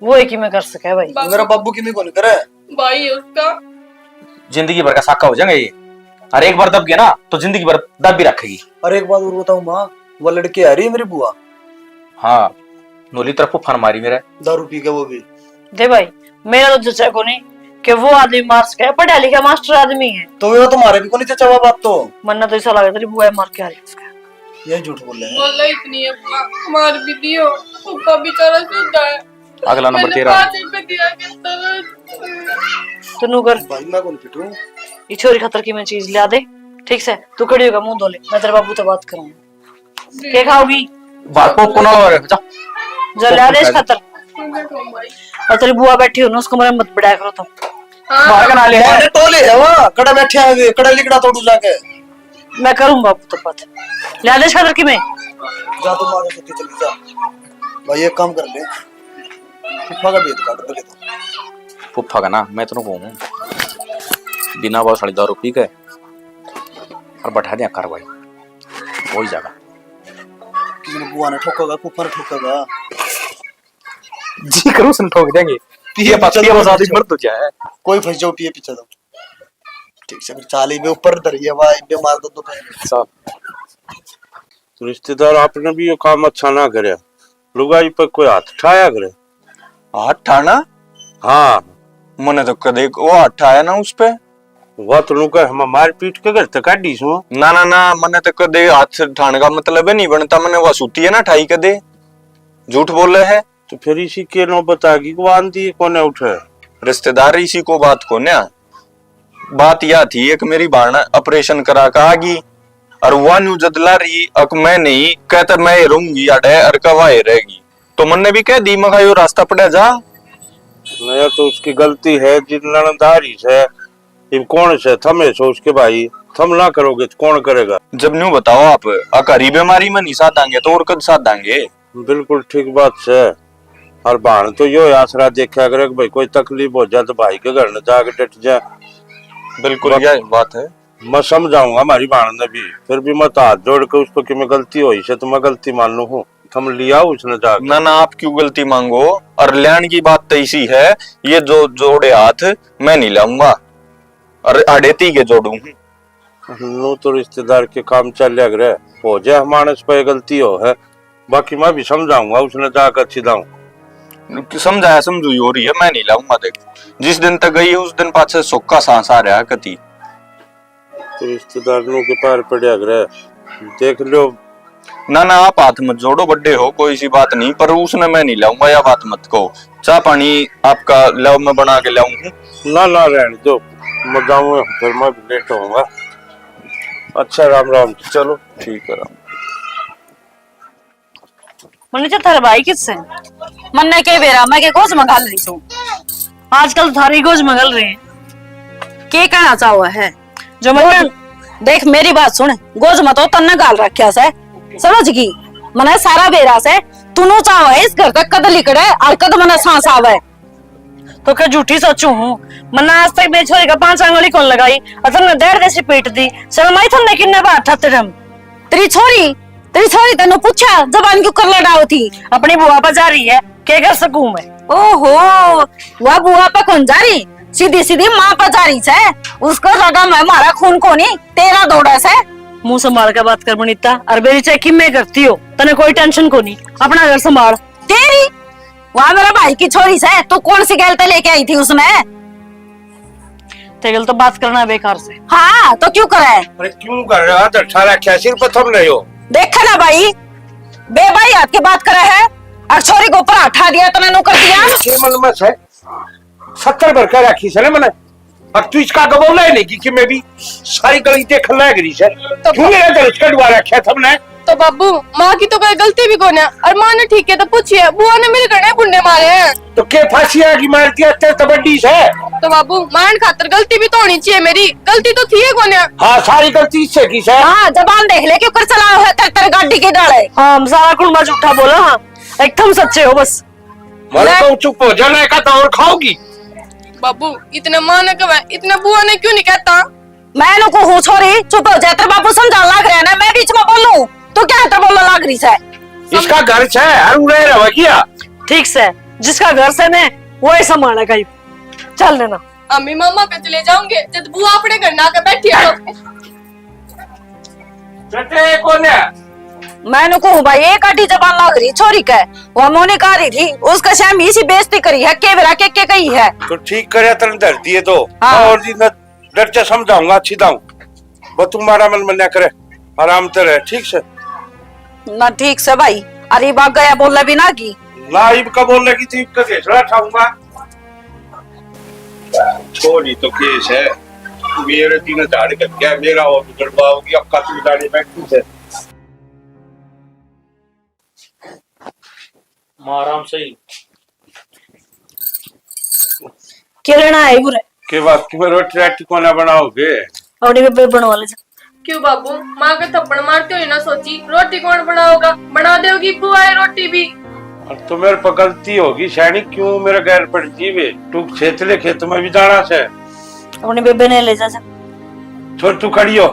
वो है कि मैं कर सके भाई। मेरा बाबू किमी को नहीं करे भाई उसका जिंदगी भर का साका हो जाएगा ये, और एक बार दब गया ना तो जिंदगी भर दब भी रखेगी। अरे एक बात और बताऊं माँ, वो लड़की आ रही है मेरी बुआ। हाँ नोली तरफ फन मारी मेरे, दारू पी के वो भी। दे भाई मेरा तो जचा को नहीं कि वो आदमी मार सके, पढ़ा लिखा मास्टर आदमी है। तो वो तुम्हारे भी को नहीं चचा बात तो मरना तो ऐसा लगा तेरी बुआ मार के आ रही उसका। ये झूठ बोल रहे हैं। बोला इतनी है बुआ, मार भी दियो, ऊपर बेचारा सुधा है। अगला नंबर तेरा। 5 रुपए दिया के तो नू कर भाई मैं को नहीं पिटूं, ये छोरी खतर की मैं चीज ला दे, ठीक से तू खड़ी होगा मुंह धोले, मैं तेरे बाबू से बात करूंगी। क्या खाओगी? बात को कोना और जा जा ला दे इस खतर। भाई। और तेरी बुआ बैठी हो ना, उसको मेरा मत बढ़ाया करो तुम। मार का ना ले अरे टोले है वहाँ, कड़ा बैठे हैं, कड़ा लिकड़ा तोड़ू जाके। मैं करूँ बाबू तो बात, ला दे इस खतर की मैं। जा तुम आगे सुती चली जा। भाई एक काम कर ले, फुफा का बेत काट दे तो। फुफा का ना मैं तो कहूँ बिना बहुत साड़ी दारू पी के और बैठा दिया कार्रवाई वही जगह। किसी ने बुआ ने ठोकेगा, फुफा ने ठोकेगा, जी करो सुन ठोक देंगे। पिए पतिया बसा दी मर तो जाए, कोई फंस जाओ पिए पीछे दो। ठीक से फिर चाली में ऊपर धरिए भाई, बे मार दो तो कहीं। सब तो रिश्तेदार आपने भी ये काम अच्छा ना करे, लुगाई पर कोई हाथ उठाया करे। हाथ ठाना? हाँ मैंने तो कदे वो हाथ ठाया ना उस पे। वह तो लुगा हम मार पीट के घर तक काटी सो। ना ना ना, मैंने तो कदे हाथ ठाने का मतलब है नहीं बनता, मैंने वो सूती है ना ठाई कदे, झूठ बोल रहे है। तो फिर इसी के नौबत आ गई को आंधी कोने उठे। रिश्तेदार इसी को बात को ना, बात यह थी एक मेरी बाण ऑपरेशन करा का आगी और वह न्यू जदला रही, अक मैं नहीं कहता मैं रहूंगी अटे और कवाए रहेगी, तो मैंने भी कह दी मखा यो रास्ता पड़ा जा। नया तो उसकी गलती है, जिन ननदारी से इन कौन से थमे सो उसके भाई, थम ना करोगे तो कौन करेगा। जब न्यू बताओ आप अकारी बीमारी में नहीं साथ देंगे तो और कद साथ देंगे। बिल्कुल ठीक बात है। और बाण तो यो आसरा देखा करे भाई कोई तकलीफ हो जाए तो भाई के घर न जाके डट जाए। बिल्कुल यह बात है। मैं समझाऊंगा हमारी बाण ने भी, फिर भी मत हाथ जोड़ के उसको कि मैं गलती हुई से तो मैं गलती मान लू हूँ, थम लिया उसने जाके। ना ना आप क्यों गलती मांगो, और लैंड की बात तो इसी है, ये जो जोड़े हाथ मैं नहीं लाऊंगा और अड़ेती के जोड़ू नो तो रिश्तेदार के काम चल रहे हो जाए हमारे पे गलती हो है, बाकी मैं भी समझाऊंगा उसने जाकर अच्छी दाऊ। समझाया समझू हो रही है, मैं नहीं लाऊंगा। देख जिस दिन तक गई उस दिन पाछे सुख का सांस आ रहा है कति। तो रिश्तेदारों के पार पड़ा रहे, देख लो। ना ना आप हाथ मत जोड़ो, बड्डे हो कोई सी बात नहीं, पर उसने मैं नहीं लाऊंगा या बात मत कहो। चाय पानी आपका लाओ, मैं बना के लाऊंगी। ना ना रहने दो, मैं जाऊंगा फिर मैं लेट होऊंगा। अच्छा राम राम। चलो ठीक है राम। मने तो थारे भाई किससे मन्ने के बेरा मैं के गोज मंगा रही हूँ। आजकल थारी गोज मगल रहे हैं। के कहना चाहो है जो मैं देख मेरी बात सुन, गोज मत तन्ने गाल रखा से समझ गई। मने सारा बेरा से तूनो चाहो है इस घर तक कद लिकड़े और कद मने सांस आवे। तो क्या झूठी सोचू हूँ। मना आज तक मेरी छोरी का 5 आंगली कौन लगाई और तुमने 1.5 जैसी पीट दी। शर्माई तुमने किन्ने बार ठहते रम। तेरी छोरी तेनु पूछा जबान क्यों कर लड़ाओ थी। अपनी बुआ पर जा रही है, क्या कर सकूं मैं। ओहो वह बुआ पे कौन जा रही, सीधी सीधी माँ पे जा रही है। उसको लगा मैं मारा खून को नहीं तेरा दौड़ा से। मुंह संभाल के बात कर बनीता, और मेरी चेकिंग में करती हो तने कोई टेंशन को नहीं। अपना घर संभाल। तेरी वहाँ मेरा भाई की छोरी से तू कौन सी गलती लेके आई थी उसमें। तेगल तो बात करना है बेकार से। हाँ तो क्यों करे। अरे क्यों कर रहे हो? अठारह क्या सिर पर थम रहे हो? देखा ना भाई बे भाई हाथ की बात करे है और छोरी को ऊपर उठा दिया तने नो कर दिया। ये मन में है 70 भर कर रखी से मैंने। अब तू इसका गबोला है नहीं कि मैं भी सारी गली देख लग रही है। क्यों मेरा दिल कटवा रखा तुमने? तो बाबू माँ की तो कोई गलती भी कोने और माँ ने ठीक है तो पूछिए बुआ ने मेरे गणे बुंडे मारे हैं। तो क्या फांसी आगी मारती है तेरे तबड्डी से? तो बाबू मान खातर गलती भी तो होनी चाहिए, मेरी गलती तो थी कोने। हाँ सारी गलती इससे की है। हाँ जबान देख ले क्यों कर चला है तेरे गाड़ी के डाले। हाँ सारा कुलमा झूठा बोला। हाँ एकदम सच्चे हो बस। मैं तो चुप हो जाना का तो और खाओगी। बाबू इतने माँ ने कहा इतने बुआ ने क्यों नहीं कहता। मैं नु को हूँ छोरी चुप हो जा। तेरे बाबू समझा लग रहा है ना, मैं बीच में बोलूं तो क्या है बोलने लग रही है। इसका घर से है क्या? ठीक से जिसका घर से ने वही संभालेगा। चल लेना अम्मी मामा पे चले जाऊंगे जब बुआ अपने घर ना के बैठी है। मैं नु कहूँ भाई एक आटी जबान लग रही छोरी के। वो मोनी कह रही थी उसका शाम इसी बेइज्जती करी है के बेरा के कही है। तो ठीक करे तरन धर दिए तो। हाँ। और जी न डर से समझाऊंगा अच्छी दाऊं वो तुम्हारा मन न करे आराम से रहे ठीक से ना। ठीक से भाई अरे बाग गया बोलना भी ना की लाइव का बोलने की थी का घेसड़ा ठाऊंगा। छोरी तो केस है मेरे 3 झाड़ कर गया मेरा और गड़बा होगी अब का तू दाढ़ी बैठी से आराम से ही क्या लेना है बुरे के बाद कि रोटी राटी को ना बनाओगे। अपने बेबे बनवा ले। क्यों बाबू माँ के थप्पड़ मारते हो ना सोची रोटी कौन बनाओगा, बना देगी बुआ रोटी भी। तो मेरे पर गलती होगी सैनिक क्यों मेरा गैर पड़ती वे तू खेतले खेत में भी जाना से। अपने बेबे ने ले जा। छोड़ तू खड़ी हो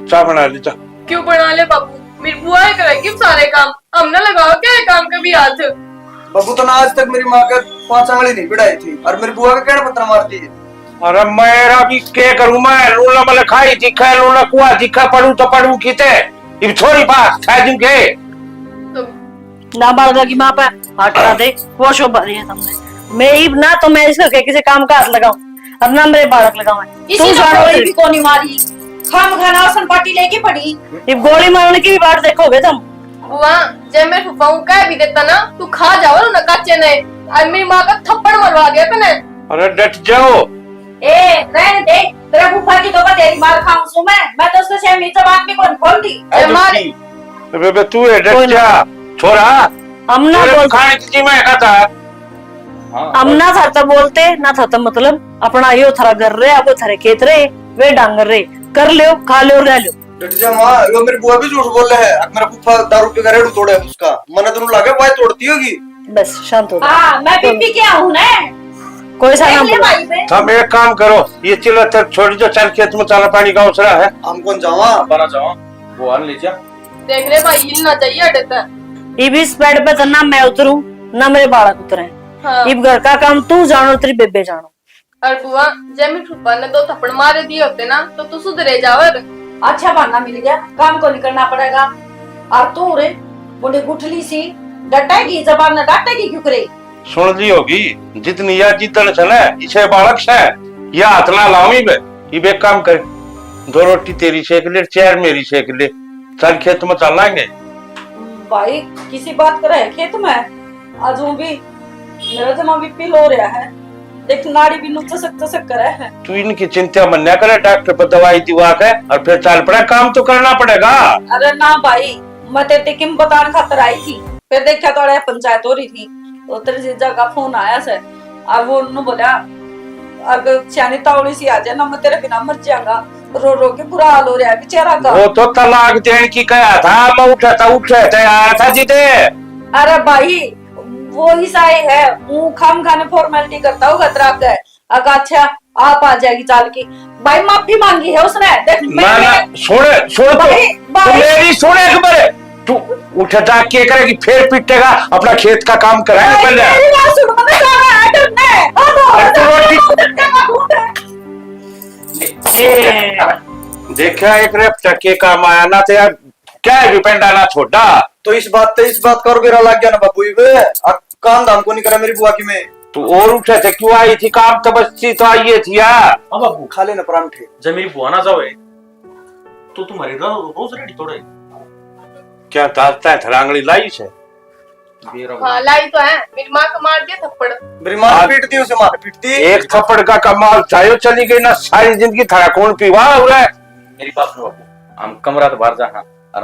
चाय बना ले जा। क्यों बना ले बाबू, मेरी बुआ ही करेगी सारे काम, हमने लगाओ क्या है काम के भी हाथ। बाबू तो ना आज तक मेरी माँ का 5 आंगली नहीं पिड़ाई थी और मेरी बुआ का कहना पत्थर मारती है। अरे मेरा भी क्या करूं मैं लूना मतलब खाई दिखा लूना कुआ दिखा पढ़ू तो पढ़ू किते ये छोरी बात खा दूं के ना बालगा की माँ पे हाथ करा दे वो शोभा रही है तुमने। मैं ही ना तो मैं इसका किसी काम का हाथ लगाऊं अब ना मेरे बालक लगाऊं। इसी गोली भी कोनी मारी खाम खाना आसन पार्टी लेके पड़ी। ये गोली मारने की भी बात देखोगे तुम। बुआ जब मैं फुफाऊ कह भी देता ना तू खा जाओ ना कच्चे ने और मेरी माँ का थप्पड़ मरवा दिया तने। अरे डट जाओ। ए रहने दे तेरा फूफा की तो तेरी मार खाऊं सु मैं तो उसके सेम ही जबान में कौन खोल दी। बेबे तू है डट जा छोरा हम ना बोल खाने की मैं कहता हम ना था तो बोलते ना था तो मतलब अपना यो थारा घर रे अब थारे खेत रे वे डांगर रे कर लियो खा लियो रह लियो। डट जा माँ यो मेरी बुआ भी झूठ बोल रहे है। मेरा फूफा दारू पी कर रेड़ू तोड़े उसका मन तो लगे भाई तोड़ती होगी। बस शांत हो। हां मैं बीपी क्या हूं ना कोई सा नाम हम एक काम करो ये चिल्ला तर छोड़ जो चल खेत में चाला पानी का उसरा है हम कौन जावा बना जाओ वो आन ले जा। देख ले भाई हिलना चाहिए अटता ये भी स्पीड पे तो ना मैं उतरूं ना मेरे बालक उतरे। हाँ। इब घर का काम तू जानो तेरी बेबे जानो। और बुआ जब मेरे फुफा ने 2 थप्पड़ मारे दिए होते ना तो तू सुधरे जावर। अच्छा बहाना मिल गया काम को नहीं करना पड़ेगा। और तू रे बूढ़ी गुठली सी डटेगी जबान न डांटेगी क्यों करे। सुन ली होगी जितनी यह जीतन से ना इसे बालक से यह हाथ ना लावी बे ये बे काम कर 2 रोटी तेरी सेक ले 4 मेरी सेक ले चल खेत में चल लाएंगे। भाई किसी बात कर है खेत में आज वो भी मेरा जमा भी पिल हो रहा है देख नाड़ी भी नु चसक कर है। तू इनकी चिंता मन न करे डॉक्टर पर दवाई दिवा के और फिर चल पड़ा काम तो करना पड़ेगा। अरे ना भाई मैं तेरे किम बताने खातर आई थी फिर देखा तो पंचायत हो रही थी तो तेरे जीजा का फोन आया से और वो उन्होंने बोला अगर सियानी तावड़ी सी आ जाए ना मैं तेरे बिना मर जाऊंगा रो रो के बुरा हाल हो रहा है बेचारा का। वो तो तलाक देने की कहा था मैं उठा था आया था जीते। अरे भाई वो ही साई है वो खाम खाने फॉर्मेलिटी करता होगा खतरा का अगर अच्छा आप आ जाएगी चाल की भाई माफी मांगी है उसने देख ना सुन तो मेरी सुन एक बार तू उठा था के करेगी फिर पिटेगा अपना खेत का काम कराएंगे पहले मेरी बात सुन मैंने सारा है देखा एक रेप के काम आया ना तो यार क्या है पेंडा ना छोड़ा तो इस बात का और बेरा लग गया ना बाबू काम धाम को नहीं करा मेरी बुआ की में तू और उठे थे क्यों आई थी काम तो बच्ची तो आई थी यार। हाँ बाबू खा लेना परांठे जब मेरी बुआ ना जाओ तो तुम्हारी रोज रेडी थोड़े क्या ताजता है थरांगड़ी लाई से हाँ लाई तो है मेरी माँ को मार दिया थप्पड़ मेरी माँ पीटती उसे मार पीटती एक थप्पड़ का कमाल चाहे चली गई ना सारी जिंदगी थरा कौन पीवा हो रहा है। मेरी बात सुनो बाबू हम कमरा तो बाहर जाना